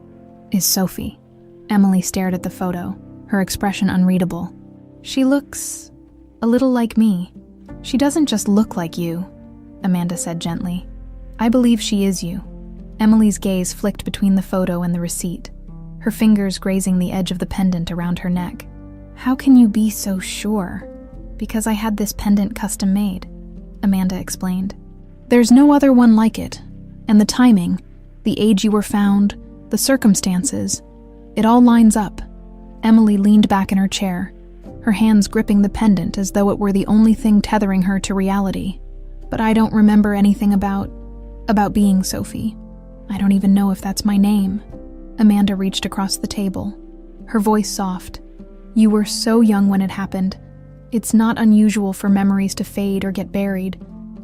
is Sophie. Emily stared at the photo, her expression unreadable. She looks a little like me. She doesn't just look like you, Amanda said gently. I believe she is you. Emily's gaze flicked between the photo and the receipt, her fingers grazing the edge of the pendant around her neck. How can you be so sure? Because I had this pendant custom made, Amanda explained. There's no other one like it, and the timing, the age you were found, the circumstances, it all lines up. Emily leaned back in her chair, her hands gripping the pendant as though it were the only thing tethering her to reality. But I don't remember anything about being Sophie. I don't even know if that's my name." Amanda reached across the table, her voice soft. "You were so young when it happened. It's not unusual for memories to fade or get buried,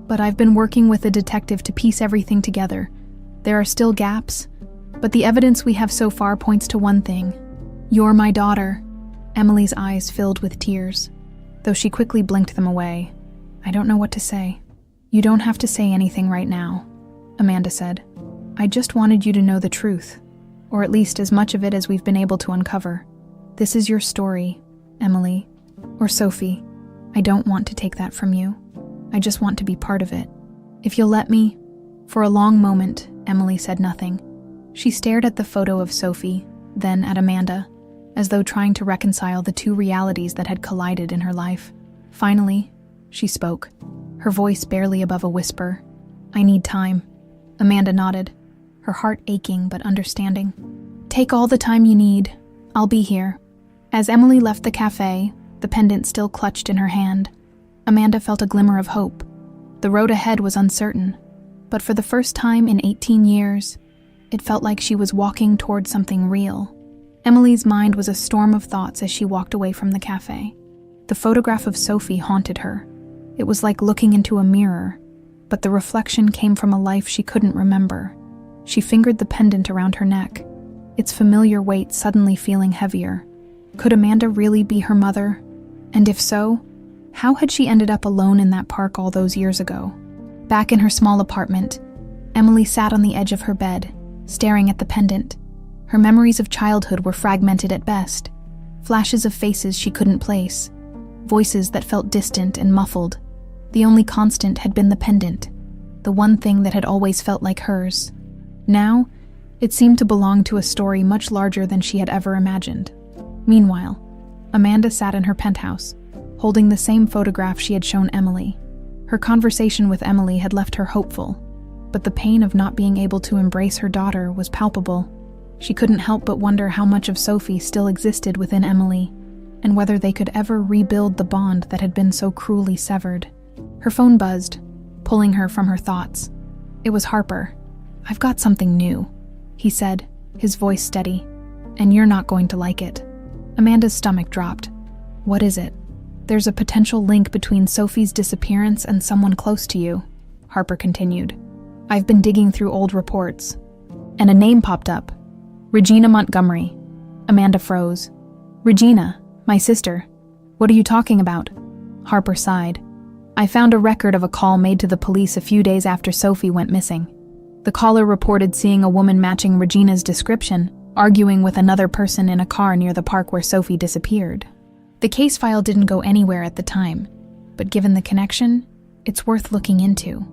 but I've been working with a detective to piece everything together. There are still gaps, but the evidence we have so far points to one thing. You're my daughter." Emily's eyes filled with tears, though she quickly blinked them away. "I don't know what to say." "You don't have to say anything right now," Amanda said. "I just wanted you to know the truth, or at least as much of it as we've been able to uncover. This is your story, Emily, or Sophie. I don't want to take that from you. I just want to be part of it. If you'll let me." For a long moment, Emily said nothing. She stared at the photo of Sophie, then at Amanda, as though trying to reconcile the two realities that had collided in her life. Finally, she spoke, her voice barely above a whisper. "I need time." Amanda nodded, her heart aching but understanding. "Take all the time you need. I'll be here." As Emily left the cafe, the pendant still clutched in her hand, Amanda felt a glimmer of hope. The road ahead was uncertain, but for the first time in 18 years, it felt like she was walking toward something real. Emily's mind was a storm of thoughts as she walked away from the cafe. The photograph of Sophie haunted her. It was like looking into a mirror, but the reflection came from a life she couldn't remember. She fingered the pendant around her neck, its familiar weight suddenly feeling heavier. Could Amanda really be her mother? And if so, how had she ended up alone in that park all those years ago? Back in her small apartment, Emily sat on the edge of her bed, staring at the pendant. Her memories of childhood were fragmented at best, flashes of faces she couldn't place, voices that felt distant and muffled. The only constant had been the pendant, the one thing that had always felt like hers. Now, it seemed to belong to a story much larger than she had ever imagined. Meanwhile, Amanda sat in her penthouse, holding the same photograph she had shown Emily. Her conversation with Emily had left her hopeful, but the pain of not being able to embrace her daughter was palpable. She couldn't help but wonder how much of Sophie still existed within Emily, and whether they could ever rebuild the bond that had been so cruelly severed. Her phone buzzed, pulling her from her thoughts. It was Harper. "I've got something new," he said, his voice steady. "And you're not going to like it." Amanda's stomach dropped. "What is it?" "There's a potential link between Sophie's disappearance and someone close to you," Harper continued. "I've been digging through old reports, and a name popped up. Regina Montgomery." Amanda froze. "Regina, my sister. What are you talking about?" Harper sighed. "I found a record of a call made to the police a few days after Sophie went missing. The caller reported seeing a woman matching Regina's description, arguing with another person in a car near the park where Sophie disappeared. The case file didn't go anywhere at the time, but given the connection, it's worth looking into."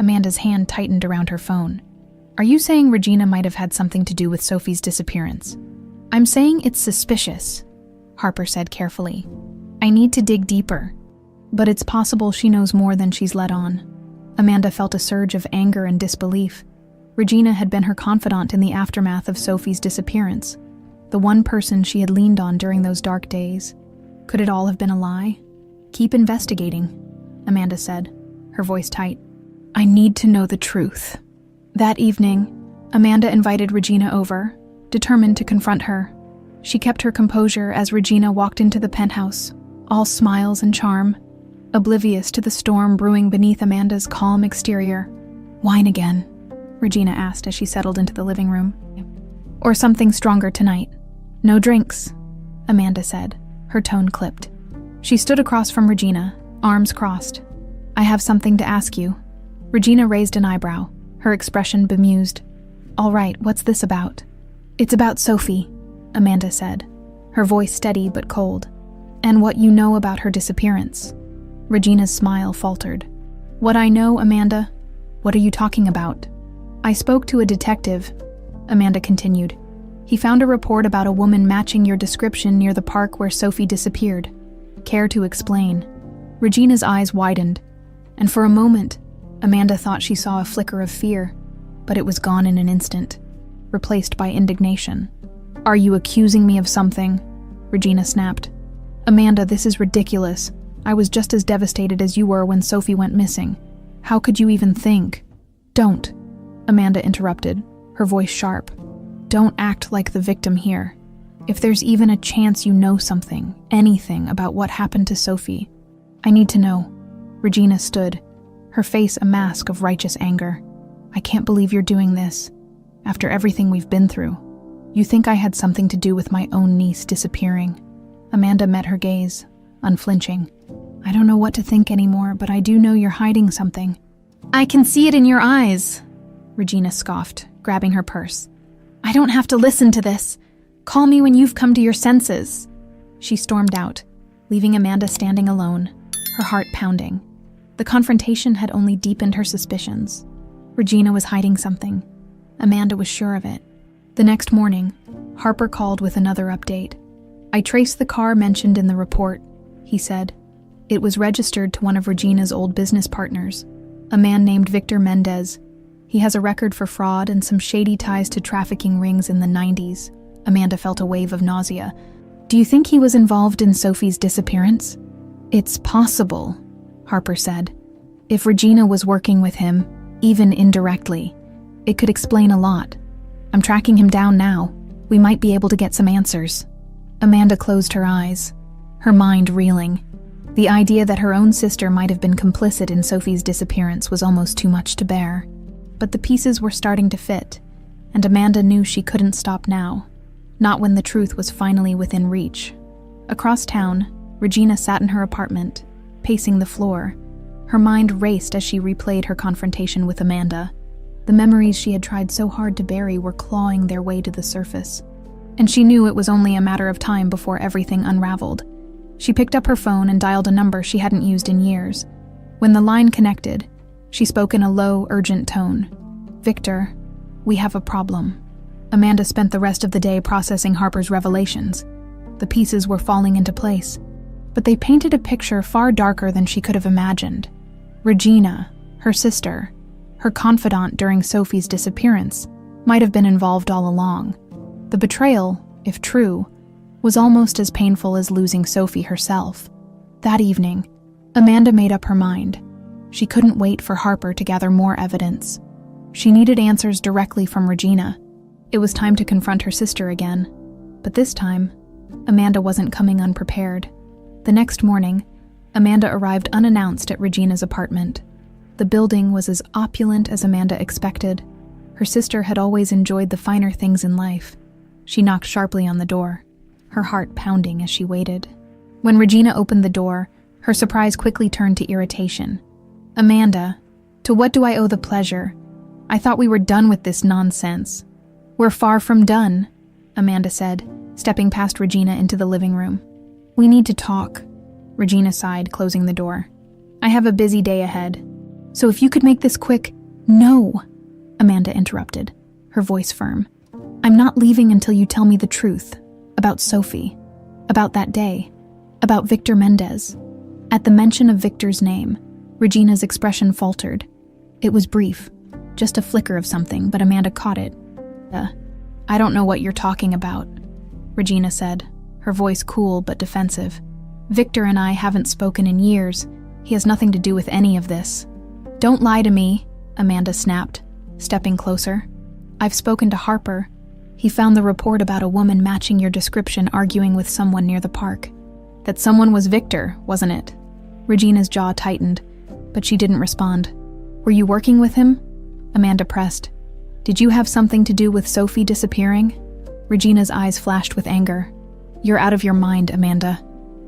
Amanda's hand tightened around her phone. "Are you saying Regina might have had something to do with Sophie's disappearance?" "I'm saying it's suspicious," Harper said carefully. "I need to dig deeper, but it's possible she knows more than she's let on." Amanda felt a surge of anger and disbelief. Regina had been her confidant in the aftermath of Sophie's disappearance, the one person she had leaned on during those dark days. Could it all have been a lie? "Keep investigating," Amanda said, her voice tight. "I need to know the truth." That evening, Amanda invited Regina over, determined to confront her. She kept her composure as Regina walked into the penthouse, all smiles and charm, oblivious to the storm brewing beneath Amanda's calm exterior. "Wine again?" Regina asked as she settled into the living room. "Or something stronger tonight?" "No drinks," Amanda said, her tone clipped. She stood across from Regina, arms crossed. "I have something to ask you." Regina raised an eyebrow, her expression bemused. "All right, what's this about?" "It's about Sophie," Amanda said, her voice steady but cold. "And what you know about her disappearance." Regina's smile faltered. "What I know, Amanda? What are you talking about?" "I spoke to a detective," Amanda continued. "He found a report about a woman matching your description near the park where Sophie disappeared. Care to explain?" Regina's eyes widened, and for a moment, Amanda thought she saw a flicker of fear, but it was gone in an instant, replaced by indignation. "Are you accusing me of something?" Regina snapped. "Amanda, this is ridiculous. I was just as devastated as you were when Sophie went missing. How could you even think? Don't, Amanda interrupted, her voice sharp. Don't act like the victim here. If there's even a chance you know something, anything about what happened to Sophie, I need to know. Regina stood, her face a mask of righteous anger. I can't believe you're doing this. After everything we've been through. You think I had something to do with my own niece disappearing? Amanda met her gaze, unflinching. I don't know what to think anymore, but I do know you're hiding something. I can see it in your eyes, Regina scoffed, grabbing her purse. I don't have to listen to this. Call me when you've come to your senses. She stormed out, leaving Amanda standing alone, her heart pounding. The confrontation had only deepened her suspicions. Regina was hiding something. Amanda was sure of it. The next morning, Harper called with another update. I traced the car mentioned in the report, he said. It was registered to one of Regina's old business partners, a man named Victor Mendez. He has a record for fraud and some shady ties to trafficking rings in the 90s. Amanda felt a wave of nausea. Do you think he was involved in Sophie's disappearance? It's possible, Harper said. If Regina was working with him, even indirectly, it could explain a lot. I'm tracking him down now. We might be able to get some answers. Amanda closed her eyes, her mind reeling. The idea that her own sister might have been complicit in Sophie's disappearance was almost too much to bear. But the pieces were starting to fit, and Amanda knew she couldn't stop now. Not when the truth was finally within reach. Across town, Regina sat in her apartment, pacing the floor. Her mind raced as she replayed her confrontation with Amanda. The memories she had tried so hard to bury were clawing their way to the surface. And she knew it was only a matter of time before everything unraveled. She picked up her phone and dialed a number she hadn't used in years. When the line connected, she spoke in a low, urgent tone. Victor, we have a problem. Amanda spent the rest of the day processing Harper's revelations. The pieces were falling into place, but they painted a picture far darker than she could have imagined. Regina, her sister, her confidant during Sophie's disappearance, might have been involved all along. The betrayal, if true, was almost as painful as losing Sophie herself. That evening, Amanda made up her mind. She couldn't wait for Harper to gather more evidence. She needed answers directly from Regina. It was time to confront her sister again. But this time, Amanda wasn't coming unprepared. The next morning, Amanda arrived unannounced at Regina's apartment. The building was as opulent as Amanda expected. Her sister had always enjoyed the finer things in life. She knocked sharply on the door, her heart pounding as she waited. When Regina opened the door, her surprise quickly turned to irritation. Amanda, to what do I owe the pleasure? I thought we were done with this nonsense. We're far from done, Amanda said, stepping past Regina into the living room. We need to talk, Regina sighed, closing the door. I have a busy day ahead. So if you could make this quick— No, Amanda interrupted, her voice firm. I'm not leaving until you tell me the truth. About Sophie. About that day. About Victor Mendez. At the mention of Victor's name, Regina's expression faltered. It was brief, just a flicker of something, but Amanda caught it. I don't know what you're talking about, Regina said, her voice cool but defensive. Victor and I haven't spoken in years. He has nothing to do with any of this. Don't lie to me, Amanda snapped, stepping closer. I've spoken to Harper. He found the report about a woman matching your description arguing with someone near the park. That someone was Victor, wasn't it? Regina's jaw tightened, but she didn't respond. Were you working with him? Amanda pressed. Did you have something to do with Sophie disappearing? Regina's eyes flashed with anger. You're out of your mind, Amanda.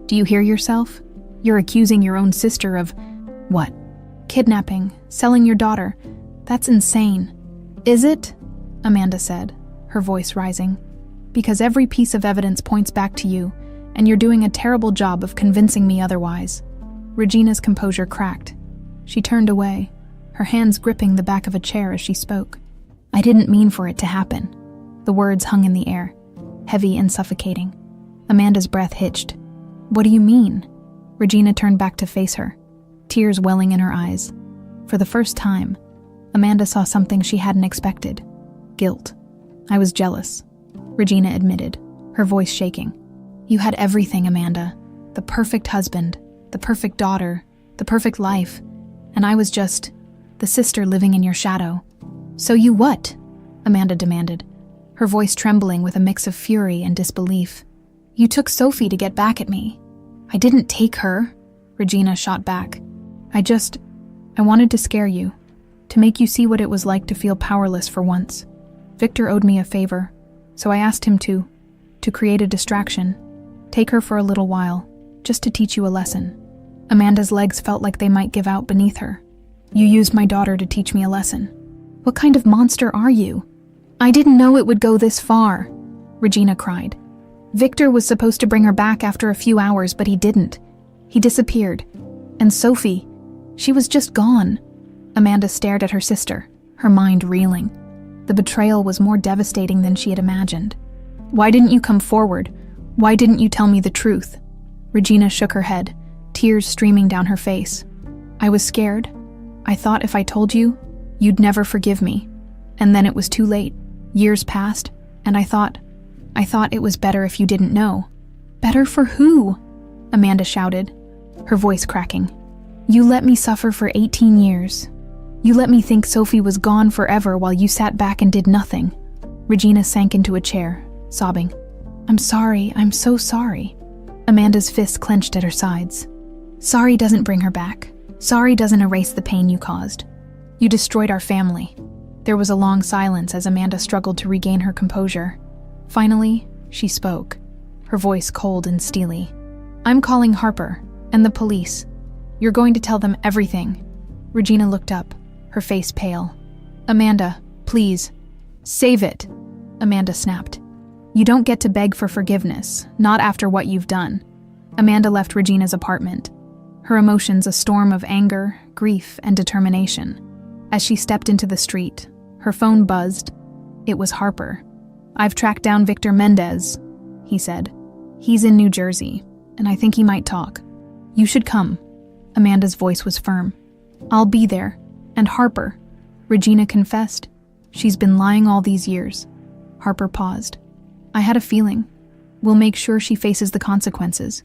Do you hear yourself? You're accusing your own sister of— what? Kidnapping, selling your daughter. That's insane. Is it? Amanda said, her voice rising. Because every piece of evidence points back to you, and you're doing a terrible job of convincing me otherwise. Regina's composure cracked. She turned away, her hands gripping the back of a chair as she spoke. I didn't mean for it to happen. The words hung in the air, heavy and suffocating. Amanda's breath hitched. What do you mean? Regina turned back to face her, tears welling in her eyes. For the first time, Amanda saw something she hadn't expected. Guilt. I was jealous, Regina admitted, her voice shaking. You had everything, Amanda. The perfect husband, the perfect daughter, the perfect life. And I was just the sister living in your shadow. So you what? Amanda demanded, her voice trembling with a mix of fury and disbelief. You took Sophie to get back at me. I didn't take her, Regina shot back. I wanted to scare you, to make you see what it was like to feel powerless for once. Victor owed me a favor, so I asked him to create a distraction, take her for a little while, just to teach you a lesson. Amanda's legs felt like they might give out beneath her. You used my daughter to teach me a lesson. What kind of monster are you? I didn't know it would go this far, Regina cried. Victor was supposed to bring her back after a few hours, but he didn't. He disappeared. And Sophie, she was just gone. Amanda stared at her sister, her mind reeling. The betrayal was more devastating than she had imagined. Why didn't you come forward? Why didn't you tell me the truth? Regina shook her head, tears streaming down her face. I was scared. I thought if I told you, you'd never forgive me. And then it was too late. Years passed, and I thought it was better if you didn't know. Better for who? Amanda shouted, her voice cracking. You let me suffer for 18 years. You let me think Sophie was gone forever while you sat back and did nothing. Regina sank into a chair, sobbing. I'm sorry, I'm so sorry. Amanda's fists clenched at her sides. Sorry doesn't bring her back. Sorry doesn't erase the pain you caused. You destroyed our family. There was a long silence as Amanda struggled to regain her composure. Finally, she spoke, her voice cold and steely. I'm calling Harper and the police. You're going to tell them everything. Regina looked up, her face pale. Amanda, please, save it, Amanda snapped. You don't get to beg for forgiveness, not after what you've done. Amanda left Regina's apartment, her emotions a storm of anger, grief, and determination. As she stepped into the street, her phone buzzed. It was Harper. I've tracked down Victor Mendez, he said. He's in New Jersey, and I think he might talk. You should come. Amanda's voice was firm. I'll be there. And Harper, Regina confessed. She's been lying all these years. Harper paused. I had a feeling. We'll make sure she faces the consequences.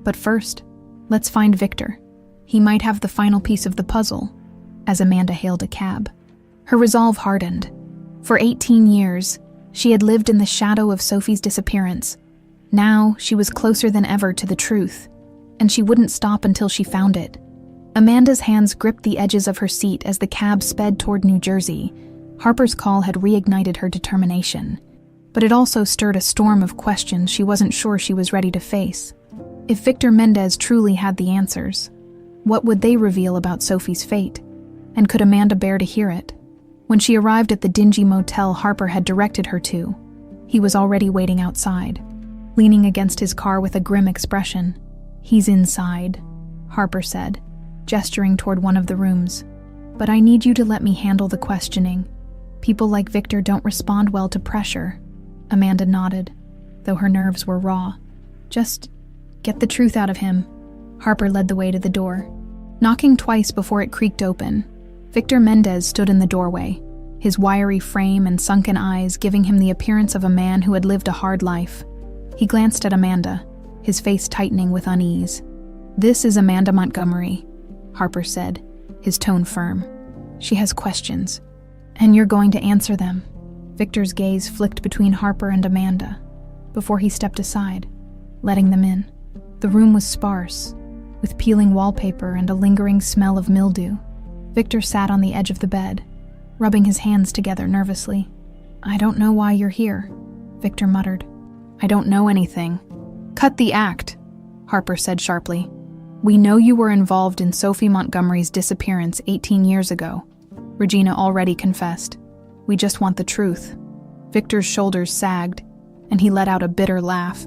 But first, let's find Victor. He might have the final piece of the puzzle, as Amanda hailed a cab. Her resolve hardened. For 18 years, she had lived in the shadow of Sophie's disappearance. Now, she was closer than ever to the truth, and she wouldn't stop until she found it. Amanda's hands gripped the edges of her seat as the cab sped toward New Jersey. Harper's call had reignited her determination, but it also stirred a storm of questions she wasn't sure she was ready to face. If Victor Mendez truly had the answers, what would they reveal about Sophie's fate? And could Amanda bear to hear it? When she arrived at the dingy motel Harper had directed her to, he was already waiting outside, leaning against his car with a grim expression. He's inside, Harper said, gesturing toward one of the rooms. But I need you to let me handle the questioning. People like Victor don't respond well to pressure. Amanda nodded, though her nerves were raw. Just get the truth out of him. Harper led the way to the door. Knocking twice before it creaked open, Victor Mendez stood in the doorway, his wiry frame and sunken eyes giving him the appearance of a man who had lived a hard life. He glanced at Amanda, his face tightening with unease. This is Amanda Montgomery, Harper said, his tone firm. She has questions, and you're going to answer them. Victor's gaze flicked between Harper and Amanda before he stepped aside, letting them in. The room was sparse, with peeling wallpaper and a lingering smell of mildew. Victor sat on the edge of the bed, rubbing his hands together nervously. I don't know why you're here, Victor muttered. I don't know anything. Cut the act, Harper said sharply. We know you were involved in Sophie Montgomery's disappearance 18 years ago. Regina already confessed. We just want the truth. Victor's shoulders sagged, and he let out a bitter laugh.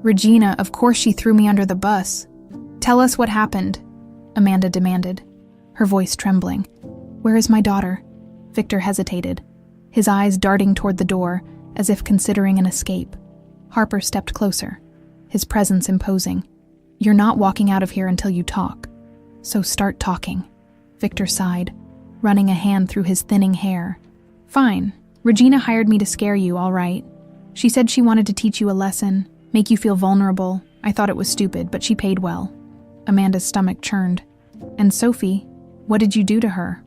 Regina, of course she threw me under the bus. Tell us what happened, Amanda demanded, her voice trembling. Where is my daughter? Victor hesitated, his eyes darting toward the door as if considering an escape. Harper stepped closer, his presence imposing. You're not walking out of here until you talk. So start talking. Victor sighed, running a hand through his thinning hair. Fine. Regina hired me to scare you, all right. She said she wanted to teach you a lesson, make you feel vulnerable. I thought it was stupid, but she paid well. Amanda's stomach churned. And Sophie, what did you do to her?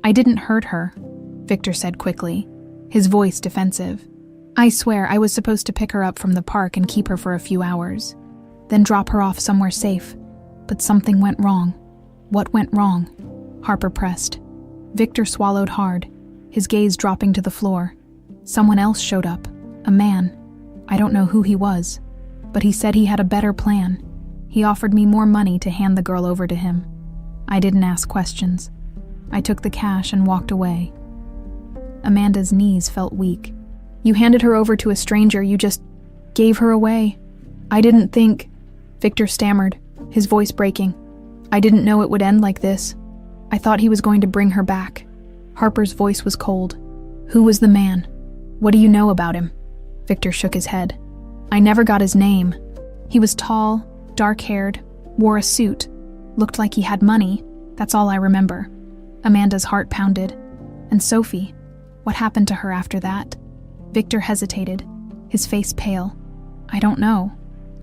I didn't hurt her, Victor said quickly, his voice defensive. I swear I was supposed to pick her up from the park and keep her for a few hours, then drop her off somewhere safe. But something went wrong. What went wrong? Harper pressed. Victor swallowed hard, his gaze dropping to the floor. Someone else showed up, a man. I don't know who he was, but he said he had a better plan. He offered me more money to hand the girl over to him. I didn't ask questions. I took the cash and walked away. Amanda's knees felt weak. You handed her over to a stranger, you just gave her away. I didn't think, Victor stammered, his voice breaking. I didn't know it would end like this. I thought he was going to bring her back. Harper's voice was cold. Who was the man? What do you know about him? Victor shook his head. I never got his name. He was tall, dark-haired, wore a suit, looked like he had money. That's all I remember. Amanda's heart pounded. And Sophie, what happened to her after that? Victor hesitated, his face pale. I don't know.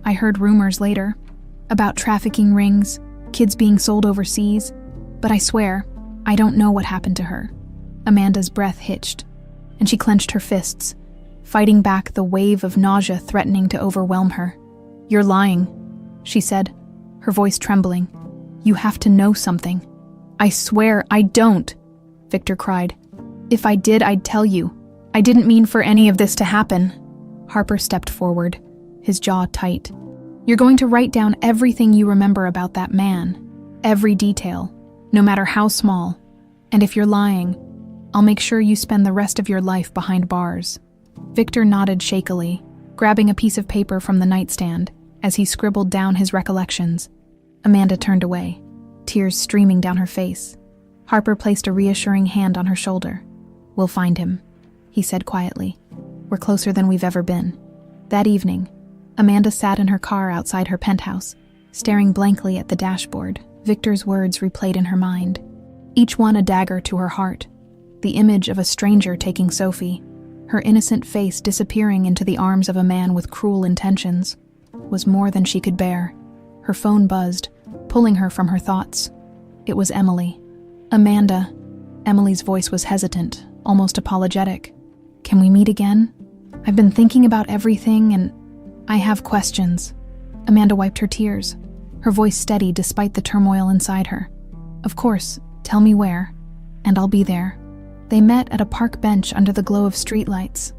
I heard rumors later about trafficking rings, kids being sold overseas, but I swear, I don't know what happened to her. Amanda's breath hitched, and she clenched her fists, fighting back the wave of nausea threatening to overwhelm her. You're lying, she said, her voice trembling. You have to know something. I swear I don't, Victor cried. If I did, I'd tell you. I didn't mean for any of this to happen. Harper stepped forward, his jaw tight. You're going to write down everything you remember about that man, every detail, no matter how small. And if you're lying, I'll make sure you spend the rest of your life behind bars. Victor nodded shakily, grabbing a piece of paper from the nightstand as he scribbled down his recollections. Amanda turned away, tears streaming down her face. Harper placed a reassuring hand on her shoulder. We'll find him, he said quietly. We're closer than we've ever been. That evening, Amanda sat in her car outside her penthouse, staring blankly at the dashboard. Victor's words replayed in her mind, each one a dagger to her heart. The image of a stranger taking Sophie, her innocent face disappearing into the arms of a man with cruel intentions, was more than she could bear. Her phone buzzed, pulling her from her thoughts. It was Emily. Amanda. Emily's voice was hesitant, almost apologetic. Can we meet again? I've been thinking about everything and I have questions. Amanda wiped her tears, her voice steady despite the turmoil inside her. Of course, tell me where, and I'll be there. They met at a park bench under the glow of streetlights,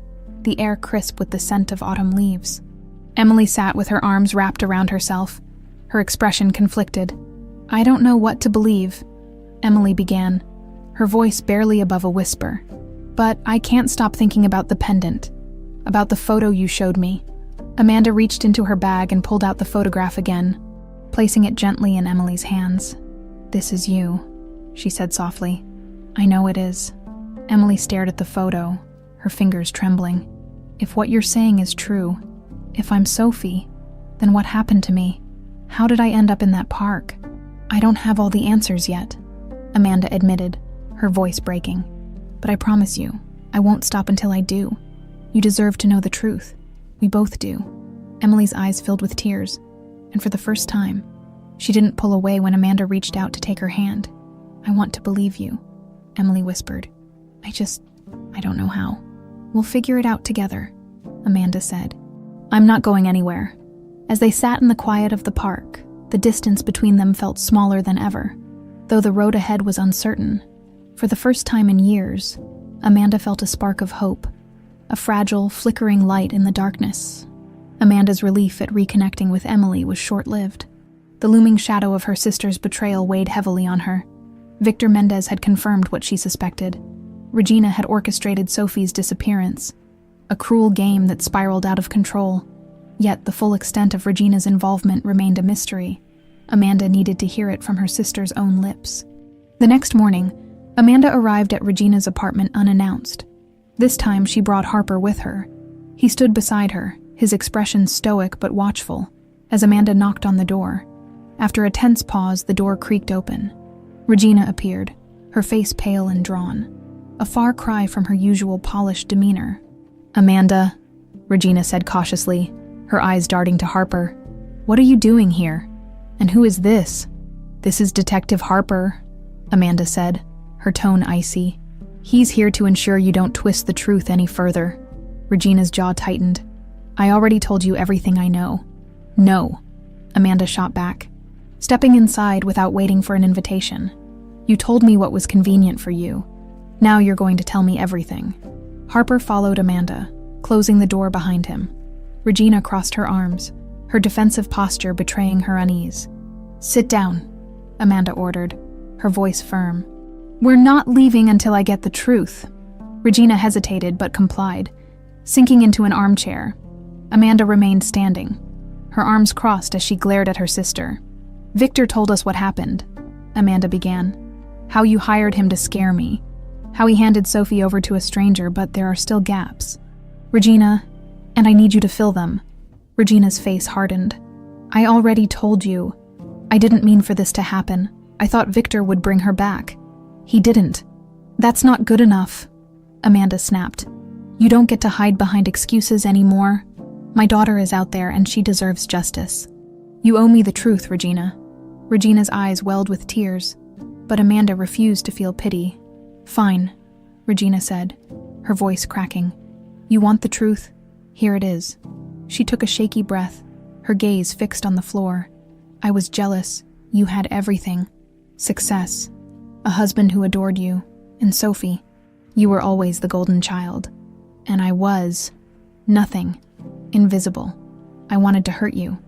the air crisp with the scent of autumn leaves. Emily sat with her arms wrapped around herself, her expression conflicted. I don't know what to believe, Emily began, her voice barely above a whisper. But I can't stop thinking about the pendant, about the photo you showed me. Amanda reached into her bag and pulled out the photograph again, placing it gently in Emily's hands. This is you, she said softly. I know it is. Emily stared at the photo, her fingers trembling. If what you're saying is true, if I'm Sophie, then what happened to me? How did I end up in that park? I don't have all the answers yet, Amanda admitted, her voice breaking. But I promise you, I won't stop until I do. You deserve to know the truth. We both do. Emily's eyes filled with tears, and for the first time, she didn't pull away when Amanda reached out to take her hand. I want to believe you, Emily whispered. I don't know how. We'll figure it out together, Amanda said. I'm not going anywhere. As they sat in the quiet of the park, the distance between them felt smaller than ever, though the road ahead was uncertain. For the first time in years, Amanda felt a spark of hope, a fragile, flickering light in the darkness. Amanda's relief at reconnecting with Emily was short-lived. The looming shadow of her sister's betrayal weighed heavily on her. Victor Mendez had confirmed what she suspected. Regina had orchestrated Sophie's disappearance, a cruel game that spiraled out of control. Yet the full extent of Regina's involvement remained a mystery. Amanda needed to hear it from her sister's own lips. The next morning, Amanda arrived at Regina's apartment unannounced. This time she brought Harper with her. He stood beside her, his expression stoic but watchful, as Amanda knocked on the door. After a tense pause, the door creaked open. Regina appeared, her face pale and drawn, a far cry from her usual polished demeanor. Amanda, Regina said cautiously, her eyes darting to Harper. What are you doing here? And who is this? This is Detective Harper, Amanda said, her tone icy. "He's here to ensure you don't twist the truth any further." Regina's jaw tightened. "I already told you everything I know." "No," Amanda shot back, stepping inside without waiting for an invitation. "You told me what was convenient for you. Now you're going to tell me everything." Harper followed Amanda, closing the door behind him. Regina crossed her arms, her defensive posture betraying her unease. "Sit down," Amanda ordered, her voice firm. "We're not leaving until I get the truth." Regina hesitated but complied, sinking into an armchair. Amanda remained standing, her arms crossed as she glared at her sister. "Victor told us what happened," Amanda began. "How you hired him to scare me. How he handed Sophie over to a stranger, but there are still gaps. Regina, and I need you to fill them." Regina's face hardened. "I already told you. I didn't mean for this to happen. I thought Victor would bring her back. He didn't." "That's not good enough," Amanda snapped. "You don't get to hide behind excuses anymore. My daughter is out there and she deserves justice. You owe me the truth, Regina." Regina's eyes welled with tears, but Amanda refused to feel pity. "Fine," Regina said, her voice cracking. "You want the truth? Here it is." She took a shaky breath, her gaze fixed on the floor. "I was jealous. You had everything. Success. A husband who adored you. And Sophie. You were always the golden child. And I was nothing. Invisible. I wanted to hurt you,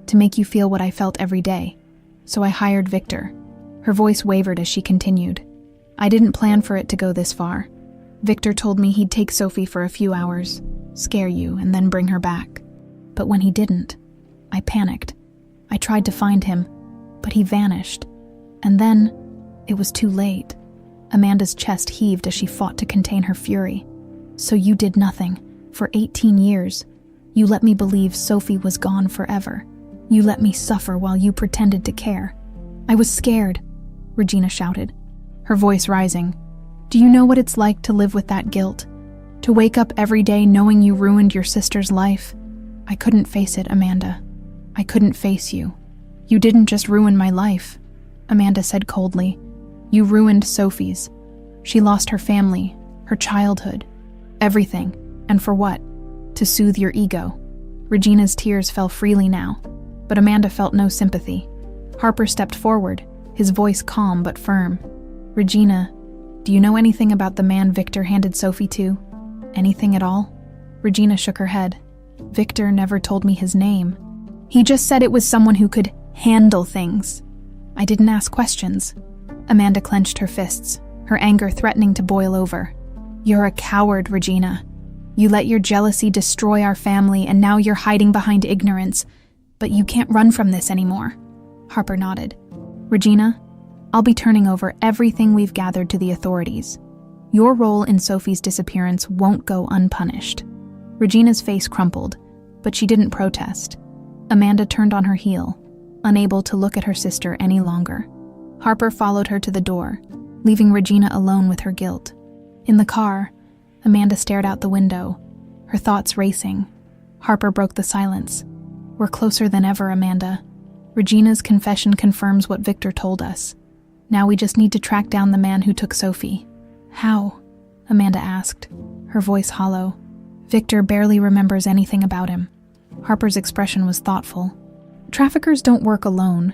to make you feel what I felt every day. So I hired Victor." Her voice wavered as she continued. "I didn't plan for it to go this far. Victor told me he'd take Sophie for a few hours, scare you, and then bring her back. But when he didn't, I panicked. I tried to find him, but he vanished. And then, it was too late." Amanda's chest heaved as she fought to contain her fury. "So you did nothing. For 18 years. You let me believe Sophie was gone forever. You let me suffer while you pretended to care." "I was scared," Regina shouted, her voice rising. "Do you know what it's like to live with that guilt? To wake up every day knowing you ruined your sister's life? I couldn't face it, Amanda. I couldn't face you. You didn't just ruin my life," Amanda said coldly. "You ruined Sophie's. She lost her family, her childhood, everything. And for what? To soothe your ego." Regina's tears fell freely now, but Amanda felt no sympathy. Harper stepped forward, his voice calm but firm. "Regina, do you know anything about the man Victor handed Sophie to? Anything at all?" Regina shook her head. "Victor never told me his name. He just said it was someone who could handle things. I didn't ask questions." Amanda clenched her fists, her anger threatening to boil over. "You're a coward, Regina. You let your jealousy destroy our family, and now you're hiding behind ignorance. But you can't run from this anymore." Harper nodded. "Regina, I'll be turning over everything we've gathered to the authorities. Your role in Sophie's disappearance won't go unpunished." Regina's face crumpled, but she didn't protest. Amanda turned on her heel, unable to look at her sister any longer. Harper followed her to the door, leaving Regina alone with her guilt. In the car, Amanda stared out the window, her thoughts racing. Harper broke the silence. "We're closer than ever, Amanda. Regina's confession confirms what Victor told us. Now we just need to track down the man who took Sophie." "How?" Amanda asked, her voice hollow. "Victor barely remembers anything about him." Harper's expression was thoughtful. "Traffickers don't work alone.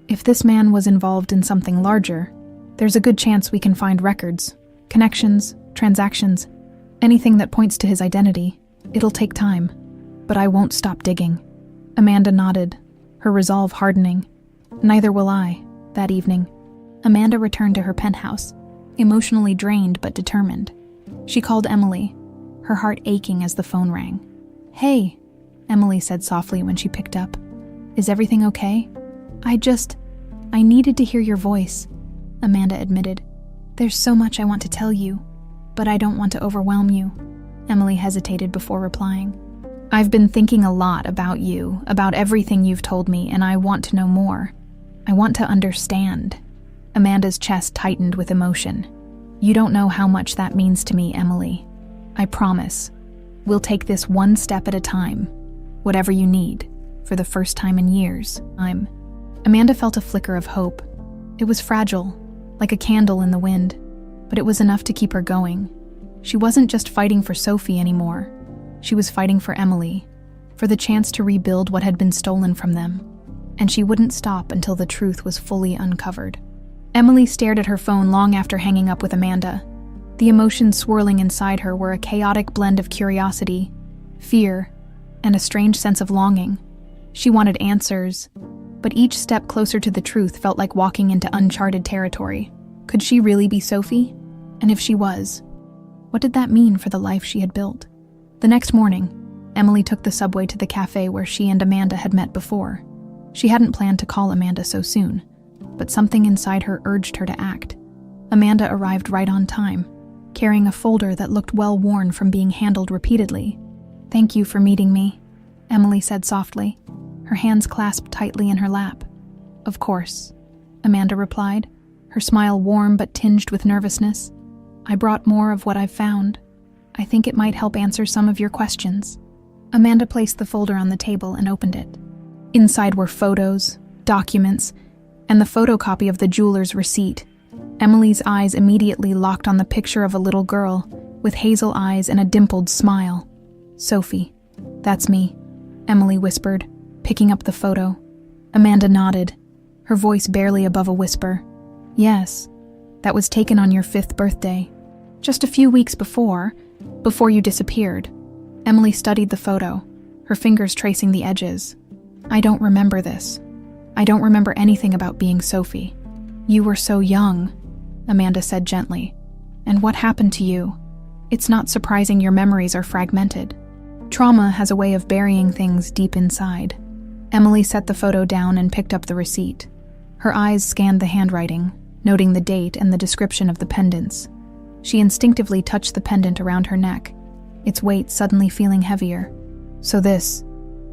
If this man was involved in something larger, there's a good chance we can find records, connections, transactions, anything that points to his identity. It'll take time, but I won't stop digging." Amanda nodded, her resolve hardening. "Neither will I." That evening, Amanda returned to her penthouse, emotionally drained but determined. She called Emily, her heart aching as the phone rang. "Hey," Emily said softly when she picked up. "Is everything okay?" I needed to hear your voice," Amanda admitted. "There's so much I want to tell you, but I don't want to overwhelm you." Emily hesitated before replying. "I've been thinking a lot about you, about everything you've told me, and I want to know more. I want to understand." Amanda's chest tightened with emotion. "You don't know how much that means to me, Emily. I promise. We'll take this one step at a time. Whatever you need, for the first time in years. Amanda felt a flicker of hope. It was fragile, like a candle in the wind. but it was enough to keep her going. She wasn't just fighting for Sophie anymore. She was fighting for Emily, for the chance to rebuild what had been stolen from them. And she wouldn't stop until the truth was fully uncovered. Emily stared at her phone long after hanging up with Amanda. The emotions swirling inside her were a chaotic blend of curiosity, fear, and a strange sense of longing. She wanted answers, but each step closer to the truth felt like walking into uncharted territory. Could she really be Sophie? And if she was, what did that mean for the life she had built? The next morning, Emily took the subway to the cafe where she and Amanda had met before. She hadn't planned to call Amanda so soon, but something inside her urged her to act. Amanda arrived right on time, carrying a folder that looked well-worn from being handled repeatedly. "Thank you for meeting me," Emily said softly, her hands clasped tightly in her lap. "Of course," Amanda replied, her smile warm but tinged with nervousness. "I brought more of what I've found. I think it might help answer some of your questions." Amanda placed the folder on the table and opened it. Inside were photos, documents, and the photocopy of the jeweler's receipt. Emily's eyes immediately locked on the picture of a little girl with hazel eyes and a dimpled smile. "Sophie, that's me," Emily whispered, picking up the photo. Amanda nodded, her voice barely above a whisper. "Yes, that was taken on your 5th birthday. Just a few weeks before you disappeared." Emily studied the photo, her fingers tracing the edges. "I don't remember this. I don't remember anything about being Sophie." "You were so young," Amanda said gently. "And what happened to you? It's not surprising your memories are fragmented. Trauma has a way of burying things deep inside." Emily set the photo down and picked up the receipt. Her eyes scanned the handwriting, noting the date and the description of the pendants. She instinctively touched the pendant around her neck, its weight suddenly feeling heavier. "So this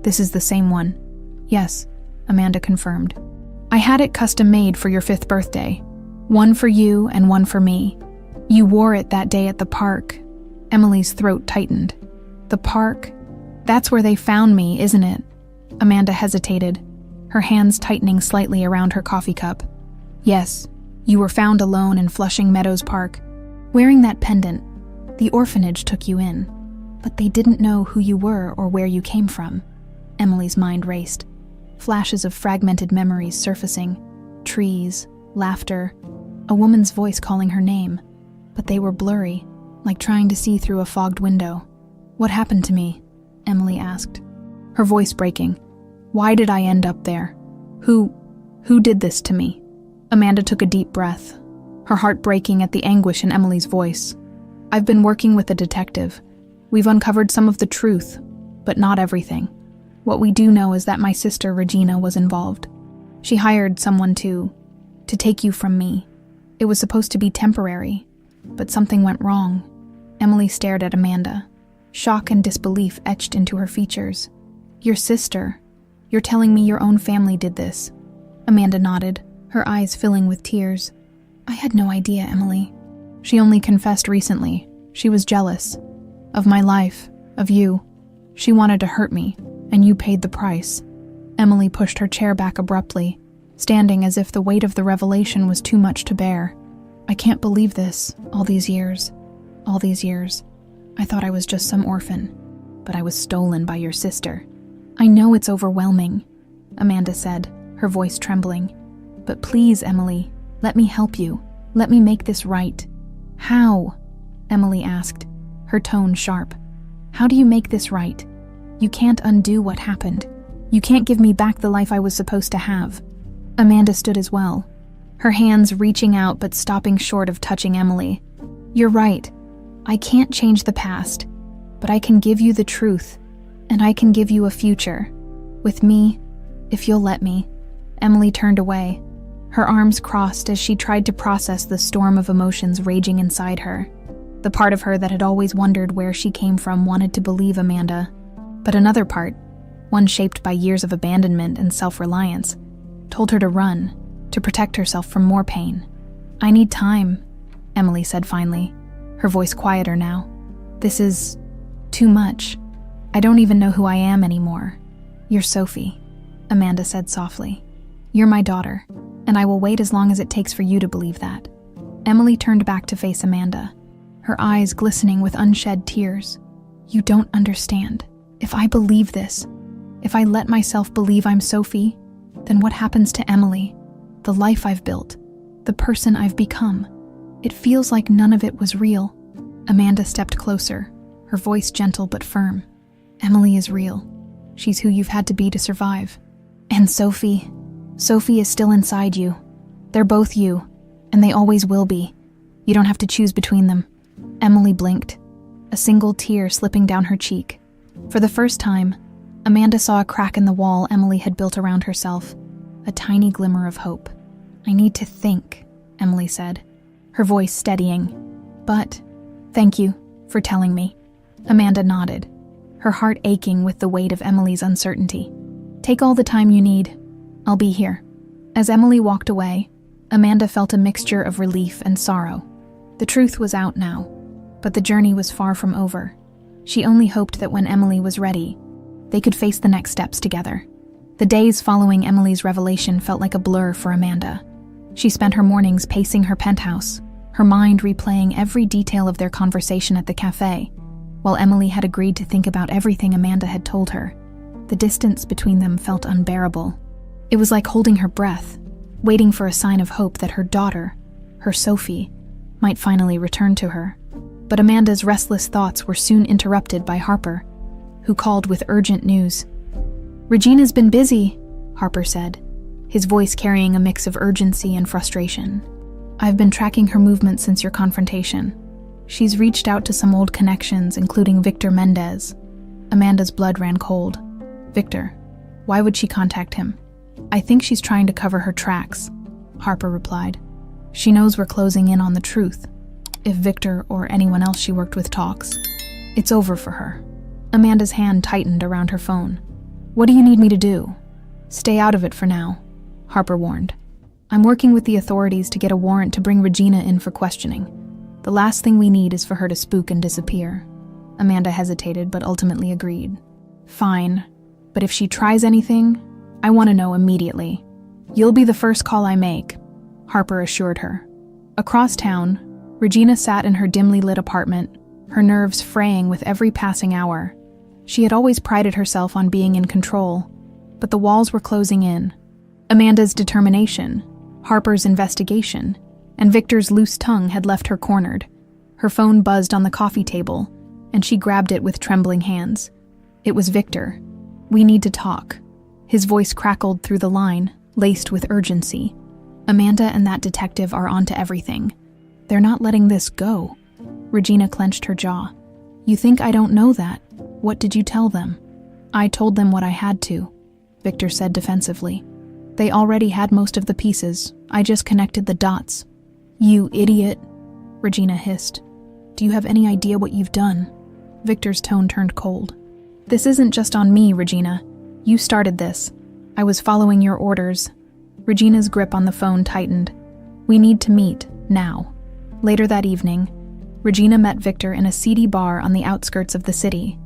is the same one?" "Yes," Amanda confirmed. "I had it custom-made for your 5th birthday. One for you and one for me. You wore it that day at the park." Emily's throat tightened. "The park? That's where they found me, isn't it?" Amanda hesitated, her hands tightening slightly around her coffee cup. "Yes, you were found alone in Flushing Meadows Park. Wearing that pendant, the orphanage took you in. But they didn't know who you were or where you came from." Emily's mind raced, flashes of fragmented memories surfacing, trees, laughter, a woman's voice calling her name. But they were blurry, like trying to see through a fogged window. "What happened to me?" Emily asked, her voice breaking. "Why did I end up there? Who did this to me?" Amanda took a deep breath, her heart breaking at the anguish in Emily's voice. "I've been working with a detective. We've uncovered some of the truth, but not everything. What we do know is that my sister Regina was involved. She hired someone to take you from me. It was supposed to be temporary, but something went wrong." Emily stared at Amanda, shock and disbelief etched into her features. "Your sister? You're telling me your own family did this?" Amanda nodded, her eyes filling with tears. "I had no idea, Emily. She only confessed recently. She was jealous. Of my life, of you. She wanted to hurt me, and you paid the price." Emily pushed her chair back abruptly, standing as if the weight of the revelation was too much to bear. "I can't believe this, all these years. I thought I was just some orphan, but I was stolen by your sister." "I know it's overwhelming," Amanda said, her voice trembling. "But please, Emily, let me help you. Let me make this right." "How?" Emily asked, her tone sharp. "How do you make this right? You can't undo what happened. You can't give me back the life I was supposed to have." Amanda stood as well, her hands reaching out but stopping short of touching Emily. "You're right. I can't change the past, but I can give you the truth, and I can give you a future. With me, if you'll let me." Emily turned away, her arms crossed as she tried to process the storm of emotions raging inside her. The part of her that had always wondered where she came from wanted to believe Amanda, but another part, one shaped by years of abandonment and self-reliance, told her to run, to protect herself from more pain. "I need time," Emily said finally, her voice quieter now. "This is too much. I don't even know who I am anymore." "You're Sophie," Amanda said softly. "You're my daughter, and I will wait as long as it takes for you to believe that." Emily turned back to face Amanda, her eyes glistening with unshed tears. You don't understand. If I believe this, if I let myself believe I'm Sophie, then what happens to Emily, the life I've built, the person I've become? It feels like none of it was real. Amanda stepped closer, her voice gentle but firm. Emily is real. She's who you've had to be to survive. And Sophie is still inside you. They're both you, and they always will be. You don't have to choose between them. Emily blinked, a single tear slipping down her cheek. For the first time, Amanda saw a crack in the wall Emily had built around herself, a tiny glimmer of hope. I need to think, Emily said, her voice steadying. But, thank you for telling me. Amanda nodded, her heart aching with the weight of Emily's uncertainty. Take all the time you need. I'll be here. As Emily walked away, Amanda felt a mixture of relief and sorrow. The truth was out now, but the journey was far from over. She only hoped that when Emily was ready, they could face the next steps together. The days following Emily's revelation felt like a blur for Amanda. She spent her mornings pacing her penthouse, her mind replaying every detail of their conversation at the cafe, while Emily had agreed to think about everything Amanda had told her. The distance between them felt unbearable. It was like holding her breath, waiting for a sign of hope that her daughter, her Sophie, might finally return to her. But Amanda's restless thoughts were soon interrupted by Harper, who called with urgent news. Regina's been busy, Harper said, his voice carrying a mix of urgency and frustration. I've been tracking her movements since your confrontation. She's reached out to some old connections, including Victor Mendez. Amanda's blood ran cold. Victor, why would she contact him? I think she's trying to cover her tracks, Harper replied. She knows we're closing in on the truth. If Victor or anyone else she worked with talks, it's over for her. Amanda's hand tightened around her phone. What do you need me to do? Stay out of it for now, Harper warned. I'm working with the authorities to get a warrant to bring Regina in for questioning. The last thing we need is for her to spook and disappear. Amanda hesitated but ultimately agreed. Fine, but if she tries anything, I want to know immediately. You'll be the first call I make, Harper assured her. Across town, Regina sat in her dimly lit apartment, her nerves fraying with every passing hour. She had always prided herself on being in control, but the walls were closing in. Amanda's determination, Harper's investigation, and Victor's loose tongue had left her cornered. Her phone buzzed on the coffee table, and she grabbed it with trembling hands. It was Victor. We need to talk. His voice crackled through the line, laced with urgency. Amanda and that detective are onto everything. They're not letting this go. Regina clenched her jaw. You think I don't know that? What did you tell them? I told them what I had to, Victor said defensively. They already had most of the pieces. I just connected the dots. You idiot, Regina hissed. Do you have any idea what you've done? Victor's tone turned cold. This isn't just on me, Regina. You started this. I was following your orders. Regina's grip on the phone tightened. We need to meet, now. Later that evening, Regina met Victor in a seedy bar on the outskirts of the city.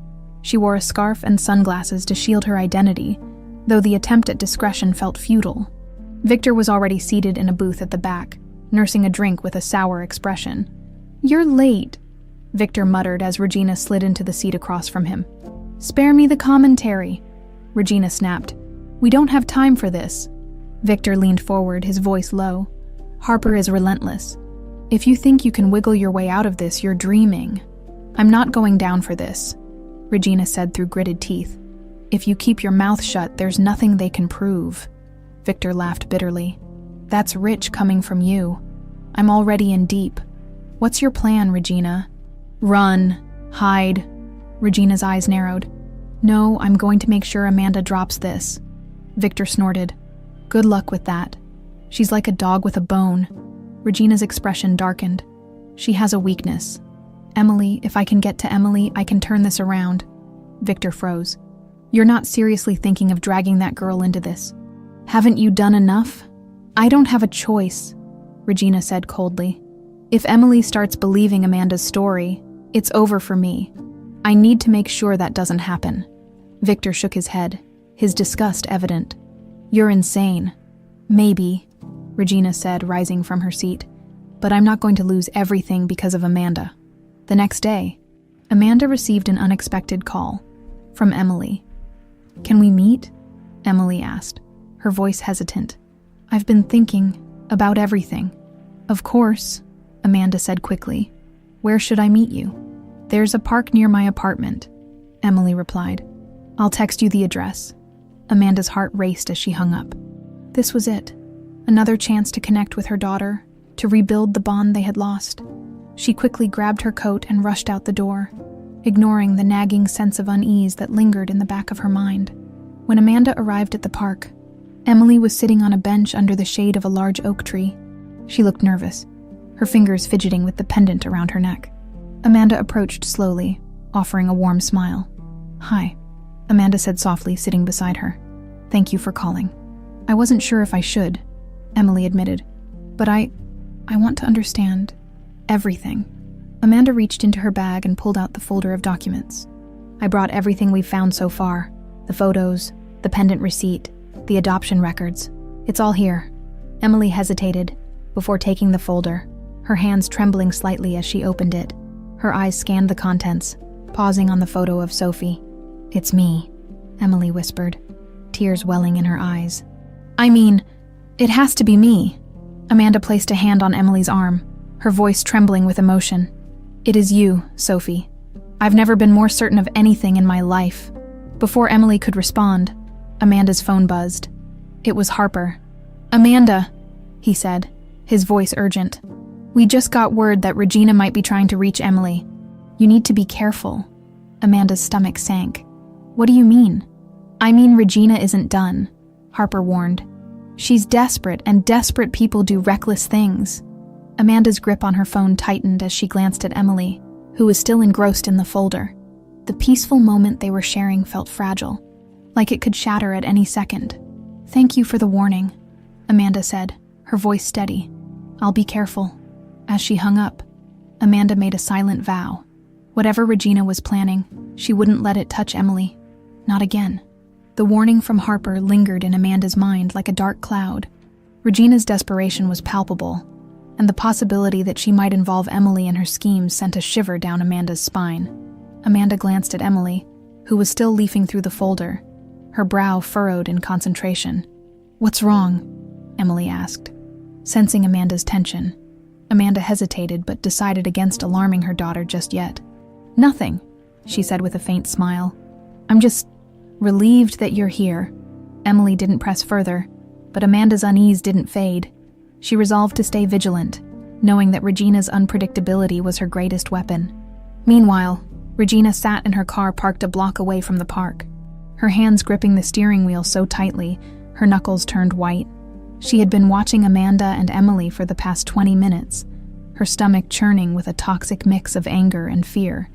She wore a scarf and sunglasses to shield her identity, though the attempt at discretion felt futile. Victor was already seated in a booth at the back, nursing a drink with a sour expression. You're late, Victor muttered as Regina slid into the seat across from him. Spare me the commentary, Regina snapped. We don't have time for this. Victor leaned forward, his voice low. Harper is relentless. If you think you can wiggle your way out of this, you're dreaming. I'm not going down for this, Regina said through gritted teeth. If you keep your mouth shut, there's nothing they can prove. Victor laughed bitterly. That's rich coming from you. I'm already in deep. What's your plan, Regina? Run. Hide. Regina's eyes narrowed. No, I'm going to make sure Amanda drops this. Victor snorted. Good luck with that. She's like a dog with a bone. Regina's expression darkened. She has a weakness. Emily, if I can get to Emily, I can turn this around. Victor froze. You're not seriously thinking of dragging that girl into this. Haven't you done enough? I don't have a choice, Regina said coldly. If Emily starts believing Amanda's story, it's over for me. I need to make sure that doesn't happen. Victor shook his head, his disgust evident. You're insane. Maybe, Regina said, rising from her seat. but I'm not going to lose everything because of Amanda. The next day, Amanda received an unexpected call from Emily. "Can we meet?" Emily asked, her voice hesitant. "I've been thinking about everything." "Of course," Amanda said quickly. "Where should I meet you?" "There's a park near my apartment," Emily replied. "I'll text you the address." Amanda's heart raced as she hung up. This was it. Another chance to connect with her daughter, to rebuild the bond they had lost. She quickly grabbed her coat and rushed out the door, ignoring the nagging sense of unease that lingered in the back of her mind. When Amanda arrived at the park, Emily was sitting on a bench under the shade of a large oak tree. She looked nervous, her fingers fidgeting with the pendant around her neck. Amanda approached slowly, offering a warm smile. "Hi," Amanda said softly, sitting beside her. "Thank you for calling." "I wasn't sure if I should," Emily admitted, "but I want to understand everything." Amanda reached into her bag and pulled out the folder of documents. "I brought everything we've found so far. The photos, the pendant receipt, the adoption records. It's all here." Emily hesitated before taking the folder, her hands trembling slightly as she opened it. Her eyes scanned the contents, pausing on the photo of Sophie. "It's me," Emily whispered, tears welling in her eyes. "I mean, it has to be me." Amanda placed a hand on Emily's arm, her voice trembling with emotion. "It is you, Sophie. I've never been more certain of anything in my life." Before Emily could respond, Amanda's phone buzzed. It was Harper. "Amanda," he said, his voice urgent. "We just got word that Regina might be trying to reach Emily. You need to be careful." Amanda's stomach sank. "What do you mean?" "I mean Regina isn't done," Harper warned. "She's desperate, and desperate people do reckless things." Amanda's grip on her phone tightened as she glanced at Emily, who was still engrossed in the folder. The peaceful moment they were sharing felt fragile, like it could shatter at any second. "Thank you for the warning," Amanda said, her voice steady. "I'll be careful." As she hung up, Amanda made a silent vow. Whatever Regina was planning, she wouldn't let it touch Emily. Not again. The warning from Harper lingered in Amanda's mind like a dark cloud. Regina's desperation was palpable, and the possibility that she might involve Emily in her schemes sent a shiver down Amanda's spine. Amanda glanced at Emily, who was still leafing through the folder, her brow furrowed in concentration. "What's wrong?" Emily asked. Sensing Amanda's tension, Amanda hesitated but decided against alarming her daughter just yet. "Nothing," she said with a faint smile. "I'm just relieved that you're here." Emily didn't press further, but Amanda's unease didn't fade. She resolved to stay vigilant, knowing that Regina's unpredictability was her greatest weapon. Meanwhile, Regina sat in her car parked a block away from the park, her hands gripping the steering wheel so tightly, her knuckles turned white. She had been watching Amanda and Emily for the past 20 minutes, her stomach churning with a toxic mix of anger and fear.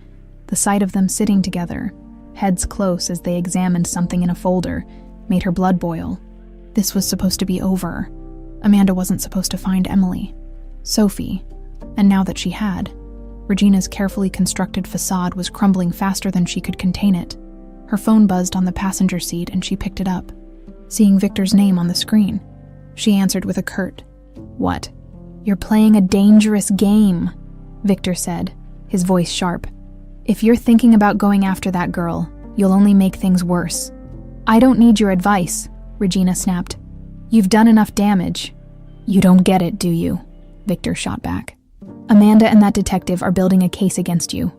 The sight of them sitting together, heads close as they examined something in a folder, made her blood boil. This was supposed to be over. Amanda wasn't supposed to find Emily, Sophie, and now that she had, Regina's carefully constructed facade was crumbling faster than she could contain it. Her phone buzzed on the passenger seat and she picked it up, seeing Victor's name on the screen. She answered with a curt, "What?" "You're playing a dangerous game," Victor said, his voice sharp. "If you're thinking about going after that girl, you'll only make things worse." "I don't need your advice," Regina snapped. "You've done enough damage." "You don't get it, do you?" Victor shot back. "Amanda and that detective are building a case against you.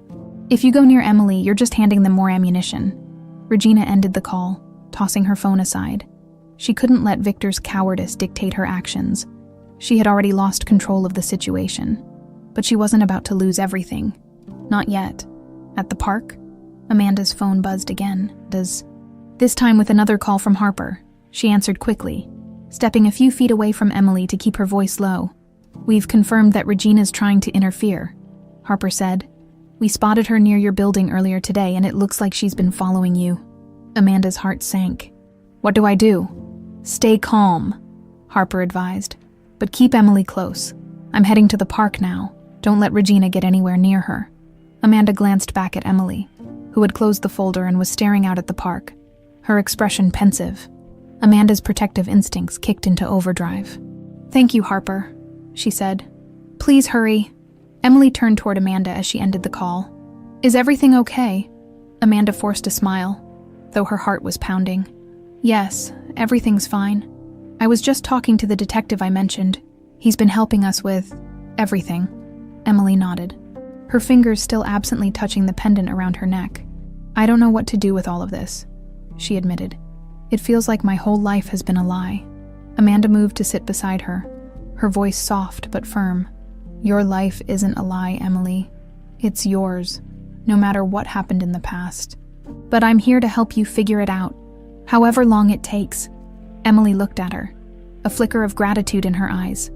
If you go near Emily, you're just handing them more ammunition." Regina ended the call, tossing her phone aside. She couldn't let Victor's cowardice dictate her actions. She had already lost control of the situation, but she wasn't about to lose everything. Not yet. At the park, Amanda's phone buzzed again, this time with another call from Harper. She answered quickly, stepping a few feet away from Emily to keep her voice low. "We've confirmed that Regina's trying to interfere," Harper said. "We spotted her near your building earlier today, and it looks like she's been following you." Amanda's heart sank. "What do I do?" "Stay calm," Harper advised. "But keep Emily close. I'm heading to the park now. Don't let Regina get anywhere near her." Amanda glanced back at Emily, who had closed the folder and was staring out at the park, her expression pensive. Amanda's protective instincts kicked into overdrive. "Thank you, Harper," she said. Please hurry. Emily turned toward Amanda as she ended the call. Is everything okay? Amanda forced a smile, though her heart was pounding. Yes, everything's fine. I was just talking to the detective I mentioned. He's been helping us with everything. Emily nodded, her fingers still absently touching the pendant around her neck. I don't know what to do with all of this, she admitted. It feels like my whole life has been a lie. Amanda moved to sit beside her, her voice soft but firm. Your life isn't a lie, Emily. It's yours, no matter what happened in the past. But I'm here to help you figure it out, however long it takes. Emily looked at her, a flicker of gratitude in her eyes.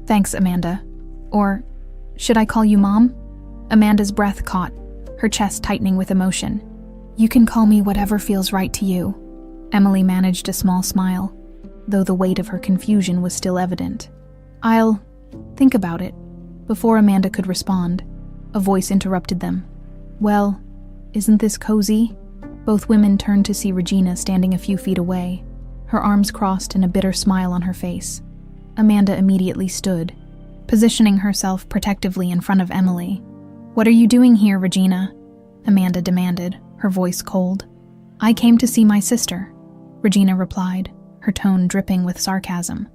Thanks, Amanda. Or, should I call you Mom? Amanda's breath caught, her chest tightening with emotion. You can call me whatever feels right to you. Emily managed a small smile, though the weight of her confusion was still evident. I'll think about it. Before Amanda could respond, a voice interrupted them. Well, isn't this cozy? Both women turned to see Regina standing a few feet away, her arms crossed and a bitter smile on her face. Amanda immediately stood, positioning herself protectively in front of Emily. What are you doing here, Regina? Amanda demanded, her voice cold. I came to see my sister, Regina replied, her tone dripping with sarcasm.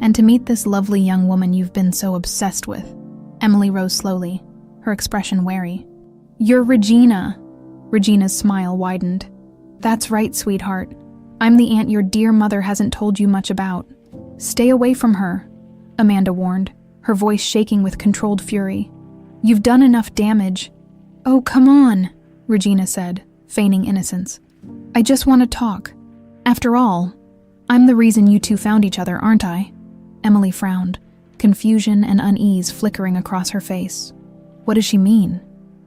And to meet this lovely young woman you've been so obsessed with. Emily rose slowly, her expression wary. You're Regina. Regina's smile widened. That's right, sweetheart. I'm the aunt your dear mother hasn't told you much about. Stay away from her, Amanda warned, her voice shaking with controlled fury. You've done enough damage. Oh, come on, Regina said, feigning innocence. I just want to talk. After all, I'm the reason you two found each other, aren't I? Emily frowned, confusion and unease flickering across her face. What does she mean?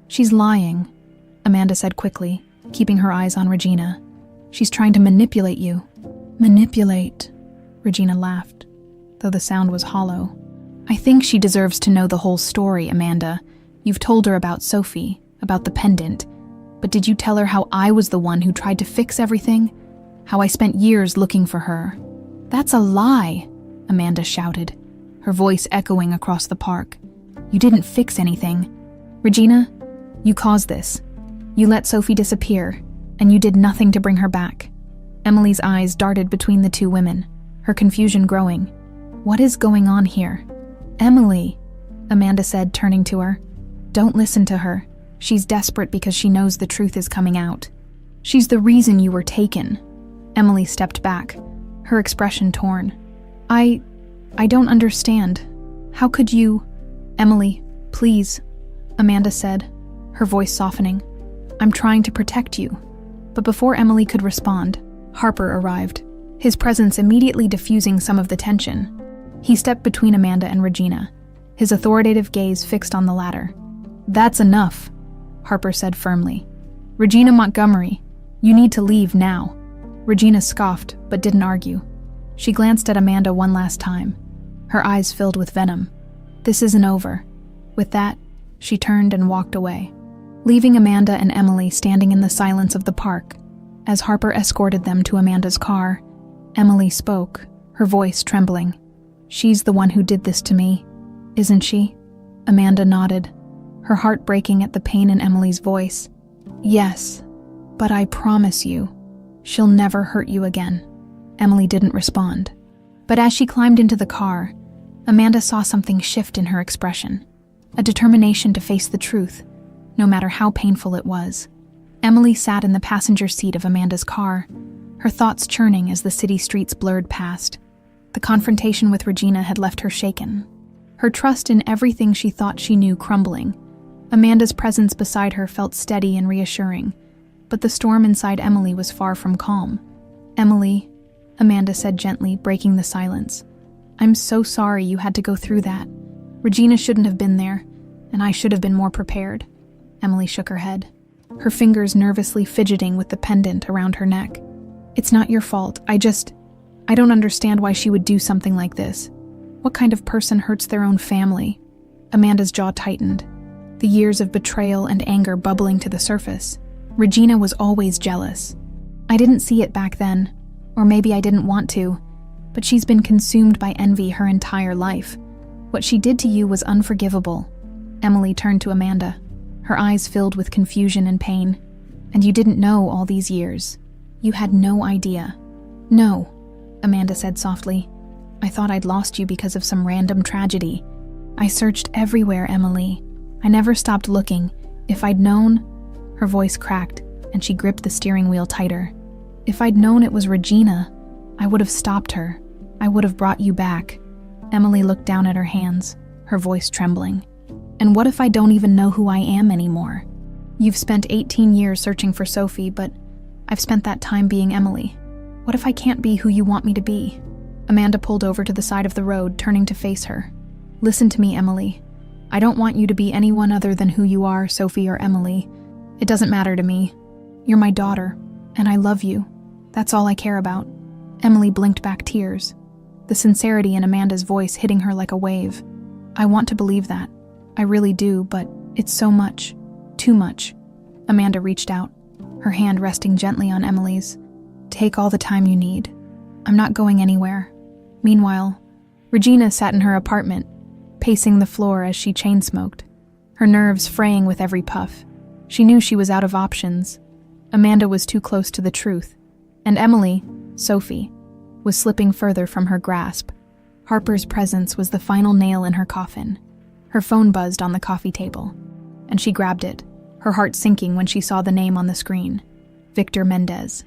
She's lying, Amanda said quickly, keeping her eyes on Regina. She's trying to manipulate you. Manipulate, Regina laughed, though the sound was hollow. I think she deserves to know the whole story, Amanda. You've told her about Sophie, about the pendant. But did you tell her how I was the one who tried to fix everything? How I spent years looking for her? That's a lie, Amanda shouted, her voice echoing across the park. You didn't fix anything. Regina, you caused this. You let Sophie disappear, and you did nothing to bring her back. Emily's eyes darted between the two women, her confusion growing. What is going on here? Emily, Amanda said, turning to her. Don't listen to her. She's desperate because she knows the truth is coming out. She's the reason you were taken. Emily stepped back, her expression torn. I don't understand. How could you? Emily, please, Amanda said, her voice softening. I'm trying to protect you. But before Emily could respond, Harper arrived, his presence immediately diffusing some of the tension. He stepped between Amanda and Regina, his authoritative gaze fixed on the latter. That's enough, Harper said firmly. Regina Montgomery, you need to leave now. Regina scoffed, but didn't argue. She glanced at Amanda one last time, her eyes filled with venom. This isn't over. With that, she turned and walked away, leaving Amanda and Emily standing in the silence of the park. As Harper escorted them to Amanda's car, Emily spoke, her voice trembling. She's the one who did this to me, isn't she? Amanda nodded, her heart breaking at the pain in Emily's voice. Yes, but I promise you, she'll never hurt you again. Emily didn't respond. But as she climbed into the car, Amanda saw something shift in her expression, a determination to face the truth, no matter how painful it was. Emily sat in the passenger seat of Amanda's car, her thoughts churning as the city streets blurred past. The confrontation with Regina had left her shaken, her trust in everything she thought she knew crumbling. Amanda's presence beside her felt steady and reassuring, but the storm inside Emily was far from calm. Emily, Amanda said gently, breaking the silence. I'm so sorry you had to go through that. Regina shouldn't have been there, and I should have been more prepared. Emily shook her head, her fingers nervously fidgeting with the pendant around her neck. It's not your fault. I don't understand why she would do something like this. What kind of person hurts their own family? Amanda's jaw tightened, the years of betrayal and anger bubbling to the surface. Regina was always jealous. I didn't see it back then, or maybe I didn't want to, but she's been consumed by envy her entire life. What she did to you was unforgivable. Emily turned to Amanda, her eyes filled with confusion and pain. And you didn't know all these years. You had no idea. No, Amanda said softly. I thought I'd lost you because of some random tragedy. I searched everywhere, Emily. I never stopped looking. If I'd known... Her voice cracked, and she gripped the steering wheel tighter. If I'd known it was Regina, I would have stopped her. I would have brought you back. Emily looked down at her hands, her voice trembling. And what if I don't even know who I am anymore? You've spent 18 years searching for Sophie, but I've spent that time being Emily. What if I can't be who you want me to be? Amanda pulled over to the side of the road, turning to face her. Listen to me, Emily. I don't want you to be anyone other than who you are, Sophie or Emily. It doesn't matter to me. You're my daughter, and I love you. That's all I care about. Emily blinked back tears, the sincerity in Amanda's voice hitting her like a wave. I want to believe that. I really do, but it's so much. Too much. Amanda reached out, her hand resting gently on Emily's. Take all the time you need. I'm not going anywhere. Meanwhile, Regina sat in her apartment, pacing the floor as she chain-smoked, her nerves fraying with every puff. She knew she was out of options. Amanda was too close to the truth, and Emily, Sophie, was slipping further from her grasp. Harper's presence was the final nail in her coffin. Her phone buzzed on the coffee table, and she grabbed it, her heart sinking when she saw the name on the screen. Victor Mendez.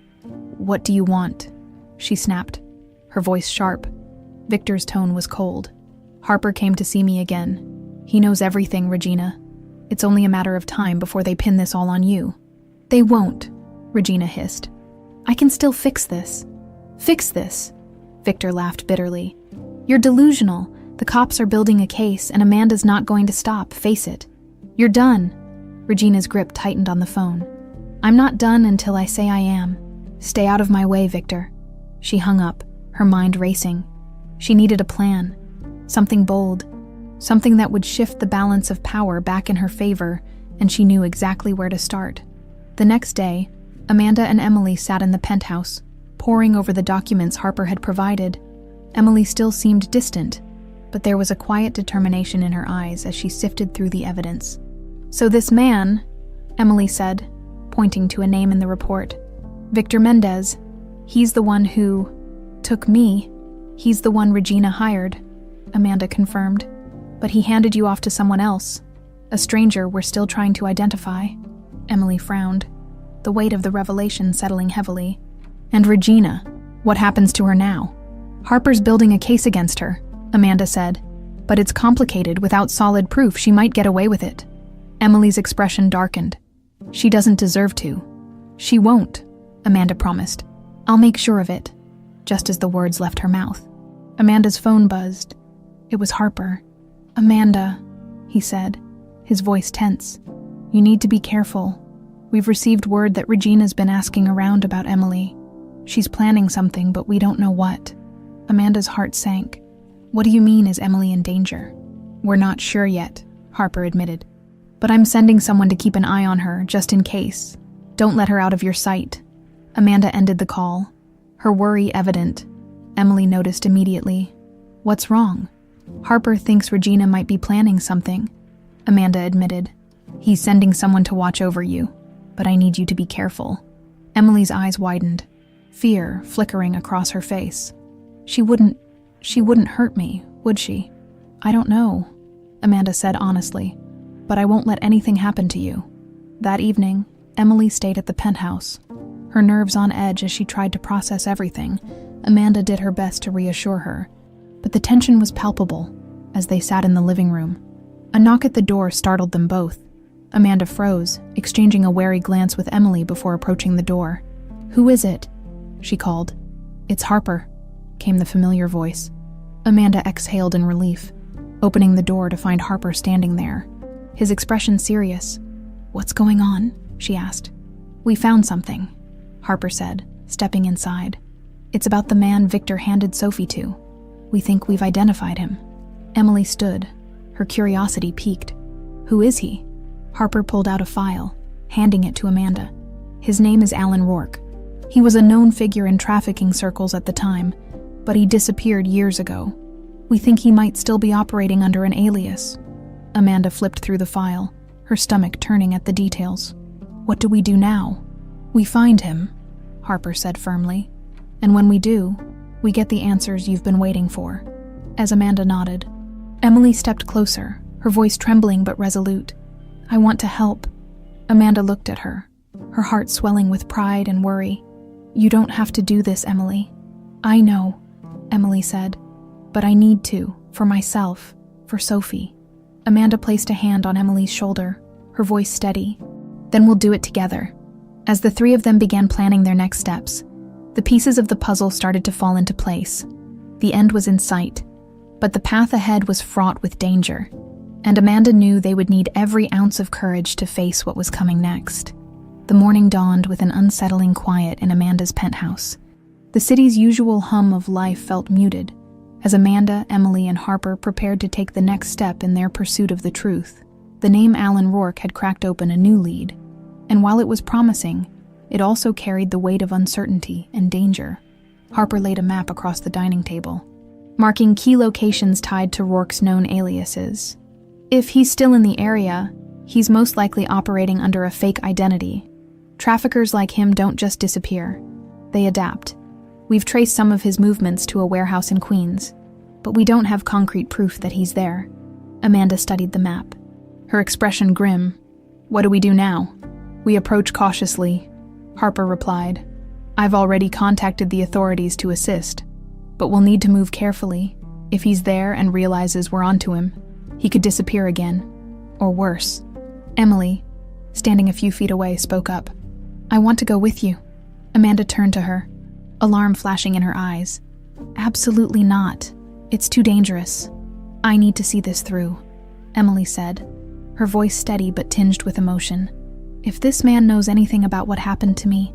What do you want? She snapped, her voice sharp. Victor's tone was cold. Harper came to see me again. He knows everything, Regina. It's only a matter of time before they pin this all on you. They won't, Regina hissed. I can still fix this. Fix this. Victor laughed bitterly. You're delusional. The cops are building a case, and Amanda's not going to stop. Face it. You're done. Regina's grip tightened on the phone. I'm not done until I say I am. Stay out of my way, Victor. She hung up, her mind racing. She needed a plan. Something bold. Something that would shift the balance of power back in her favor, and she knew exactly where to start. The next day, Amanda and Emily sat in the penthouse, poring over the documents Harper had provided. Emily still seemed distant, but there was a quiet determination in her eyes as she sifted through the evidence. So this man, Emily said, pointing to a name in the report, Victor Mendez, he's the one who took me. He's the one Regina hired, Amanda confirmed. But he handed you off to someone else, a stranger we're still trying to identify. Emily frowned, the weight of the revelation settling heavily. And Regina, what happens to her now? Harper's building a case against her, Amanda said. But it's complicated. Without solid proof, she might get away with it. Emily's expression darkened. She doesn't deserve to. She won't, Amanda promised. I'll make sure of it. Just as the words left her mouth, Amanda's phone buzzed. It was Harper. Amanda, he said, his voice tense. You need to be careful. We've received word that Regina's been asking around about Emily. She's planning something, but we don't know what. Amanda's heart sank. What do you mean, is Emily in danger? We're not sure yet, Harper admitted. But I'm sending someone to keep an eye on her, just in case. Don't let her out of your sight. Amanda ended the call, her worry evident. Emily noticed immediately. What's wrong? Harper thinks Regina might be planning something, Amanda admitted. He's sending someone to watch over you, but I need you to be careful. Emily's eyes widened, fear flickering across her face. She wouldn't hurt me, would she? I don't know, Amanda said honestly, but I won't let anything happen to you. That evening, Emily stayed at the penthouse, her nerves on edge as she tried to process everything. Amanda did her best to reassure her, but the tension was palpable as they sat in the living room. A knock at the door startled them both. Amanda froze, exchanging a wary glance with Emily before approaching the door. Who is it? She called. It's Harper, came the familiar voice. Amanda exhaled in relief, opening the door to find Harper standing there, his expression serious. What's going on? She asked. We found something, Harper said, stepping inside. It's about the man Victor handed Sophie to. We think we've identified him. Emily stood, her curiosity piqued. Who is he? Harper pulled out a file, handing it to Amanda. His name is Alan Rourke. He was a known figure in trafficking circles at the time, but he disappeared years ago. We think he might still be operating under an alias." Amanda flipped through the file, her stomach turning at the details. "What do we do now?" "We find him," Harper said firmly. "And when we do, we get the answers you've been waiting for." As Amanda nodded, Emily stepped closer, her voice trembling but resolute. "I want to help." Amanda looked at her, her heart swelling with pride and worry. "You don't have to do this, Emily." "I know," Emily said, "but I need to, for myself, for Sophie." Amanda placed a hand on Emily's shoulder, her voice steady. "Then we'll do it together." As the three of them began planning their next steps, the pieces of the puzzle started to fall into place. The end was in sight, but the path ahead was fraught with danger, and Amanda knew they would need every ounce of courage to face what was coming next. The morning dawned with an unsettling quiet in Amanda's penthouse. The city's usual hum of life felt muted, as Amanda, Emily, and Harper prepared to take the next step in their pursuit of the truth. The name Alan Rourke had cracked open a new lead, and while it was promising, it also carried the weight of uncertainty and danger. Harper laid a map across the dining table, marking key locations tied to Rourke's known aliases. If he's still in the area, he's most likely operating under a fake identity. Traffickers like him don't just disappear, they adapt. We've traced some of his movements to a warehouse in Queens, but we don't have concrete proof that he's there. Amanda studied the map, her expression grim. "What do we do now?" "We approach cautiously," Harper replied. "I've already contacted the authorities to assist, but we'll need to move carefully. If he's there and realizes we're onto him, he could disappear again, or worse." Emily, standing a few feet away, spoke up. "I want to go with you." Amanda turned to her, alarm flashing in her eyes. "Absolutely not. It's too dangerous. I need to see this through," Emily said, her voice steady but tinged with emotion. "If this man knows anything about what happened to me,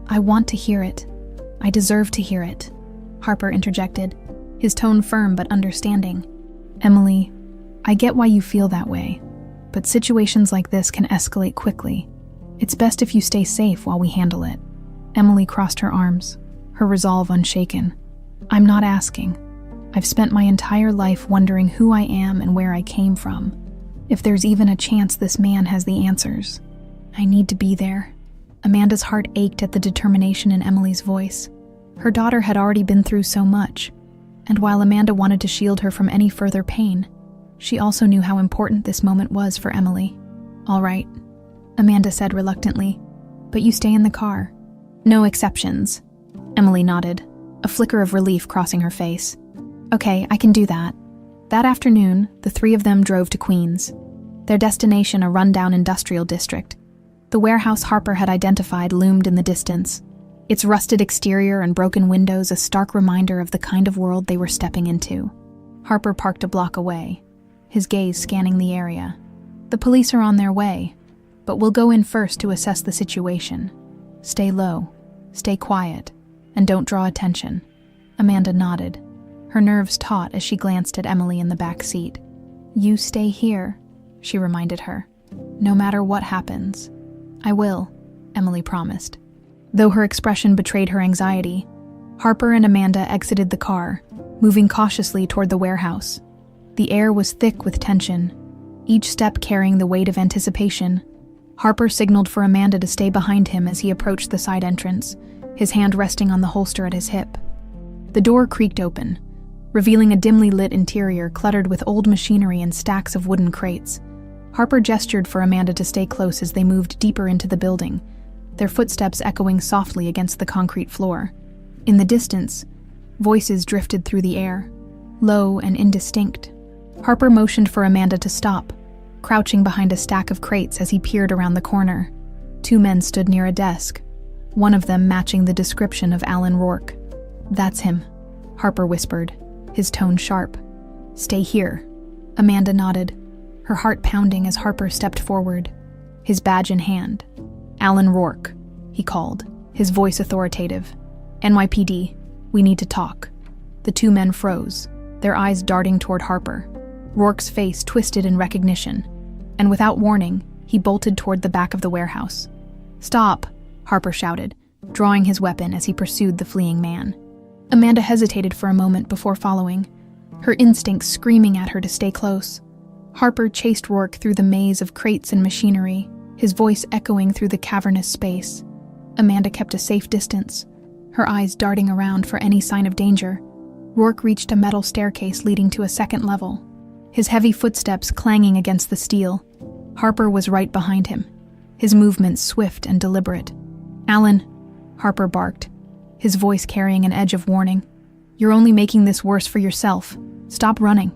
I want to hear it. I deserve to hear it," Harper interjected, his tone firm but understanding. "Emily, I get why you feel that way, but situations like this can escalate quickly. It's best if you stay safe while we handle it." Emily crossed her arms, her resolve unshaken. "I'm not asking. I've spent my entire life wondering who I am and where I came from. If there's even a chance this man has the answers, I need to be there." Amanda's heart ached at the determination in Emily's voice. Her daughter had already been through so much, and while Amanda wanted to shield her from any further pain, she also knew how important this moment was for Emily. "All right," Amanda said reluctantly, "but you stay in the car." "No exceptions," Emily nodded, a flicker of relief crossing her face. "Okay, I can do that." That afternoon, the three of them drove to Queens, their destination a rundown industrial district. The warehouse Harper had identified loomed in the distance, its rusted exterior and broken windows a stark reminder of the kind of world they were stepping into. Harper parked a block away, his gaze scanning the area. "The police are on their way, but we'll go in first to assess the situation. Stay low, stay quiet, and don't draw attention." Amanda nodded, her nerves taut as she glanced at Emily in the back seat. "You stay here," she reminded her. "No matter what happens." "I will," Emily promised. Though her expression betrayed her anxiety, Harper and Amanda exited the car, moving cautiously toward the warehouse. The air was thick with tension, each step carrying the weight of anticipation. Harper signaled for Amanda to stay behind him as he approached the side entrance, his hand resting on the holster at his hip. The door creaked open, revealing a dimly lit interior cluttered with old machinery and stacks of wooden crates. Harper gestured for Amanda to stay close as they moved deeper into the building, their footsteps echoing softly against the concrete floor. In the distance, voices drifted through the air, low and indistinct. Harper motioned for Amanda to stop, crouching behind a stack of crates as he peered around the corner. Two men stood near a desk, one of them matching the description of Alan Rourke. "That's him," Harper whispered, his tone sharp. "Stay here." Amanda nodded, her heart pounding as Harper stepped forward, his badge in hand. "Alan Rourke," he called, his voice authoritative. "NYPD, we need to talk." The two men froze, their eyes darting toward Harper. Rourke's face twisted in recognition, and without warning, he bolted toward the back of the warehouse. "Stop," Harper shouted, drawing his weapon as he pursued the fleeing man. Amanda hesitated for a moment before following, her instincts screaming at her to stay close. Harper chased Rourke through the maze of crates and machinery, his voice echoing through the cavernous space. Amanda kept a safe distance, her eyes darting around for any sign of danger. Rourke reached a metal staircase leading to a second level, his heavy footsteps clanging against the steel. Harper was right behind him, his movements swift and deliberate. "Alan," Harper barked, his voice carrying an edge of warning. "You're only making this worse for yourself. Stop running."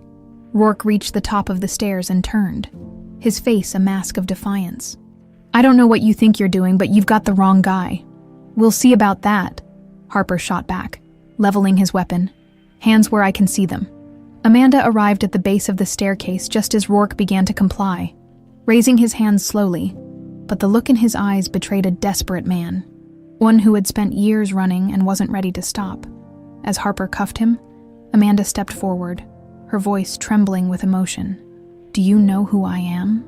Rourke reached the top of the stairs and turned, his face a mask of defiance. "I don't know what you think you're doing, but you've got the wrong guy." "We'll see about that," Harper shot back, leveling his weapon. "Hands where I can see them." Amanda arrived at the base of the staircase just as Rourke began to comply, raising his hands slowly, but the look in his eyes betrayed a desperate man, one who had spent years running and wasn't ready to stop. As Harper cuffed him, Amanda stepped forward, her voice trembling with emotion. "Do you know who I am?"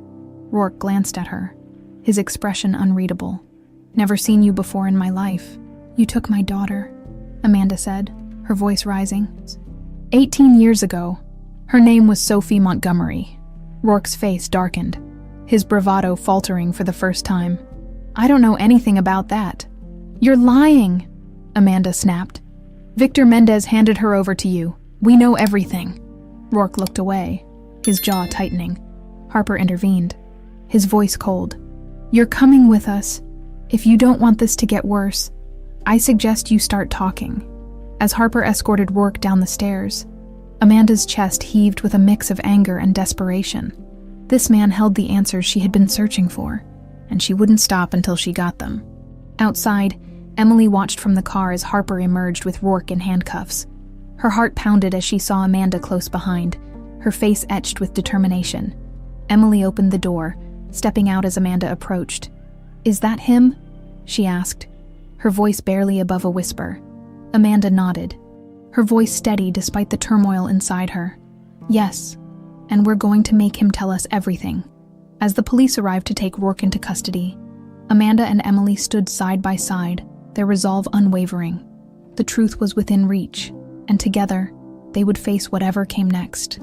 Rourke glanced at her, his expression unreadable. "Never seen you before in my life." "You took my daughter," Amanda said, her voice rising. 18 years ago. Her name was Sophie Montgomery. Rourke's face darkened, his bravado faltering for the first time. "I don't know anything about that." "You're lying," Amanda snapped. "Victor Mendez handed her over to you. We know everything." Rourke looked away, his jaw tightening. Harper intervened, his voice cold. "You're coming with us. If you don't want this to get worse, I suggest you start talking." As Harper escorted Rourke down the stairs, Amanda's chest heaved with a mix of anger and desperation. This man held the answers she had been searching for, and she wouldn't stop until she got them. Outside, Emily watched from the car as Harper emerged with Rourke in handcuffs. Her heart pounded as she saw Amanda close behind, her face etched with determination. Emily opened the door, stepping out as Amanda approached. "Is that him?" she asked, her voice barely above a whisper. Amanda nodded, her voice steady despite the turmoil inside her. "Yes, and we're going to make him tell us everything." As the police arrived to take Rourke into custody, Amanda and Emily stood side by side, their resolve unwavering. The truth was within reach, and together, they would face whatever came next.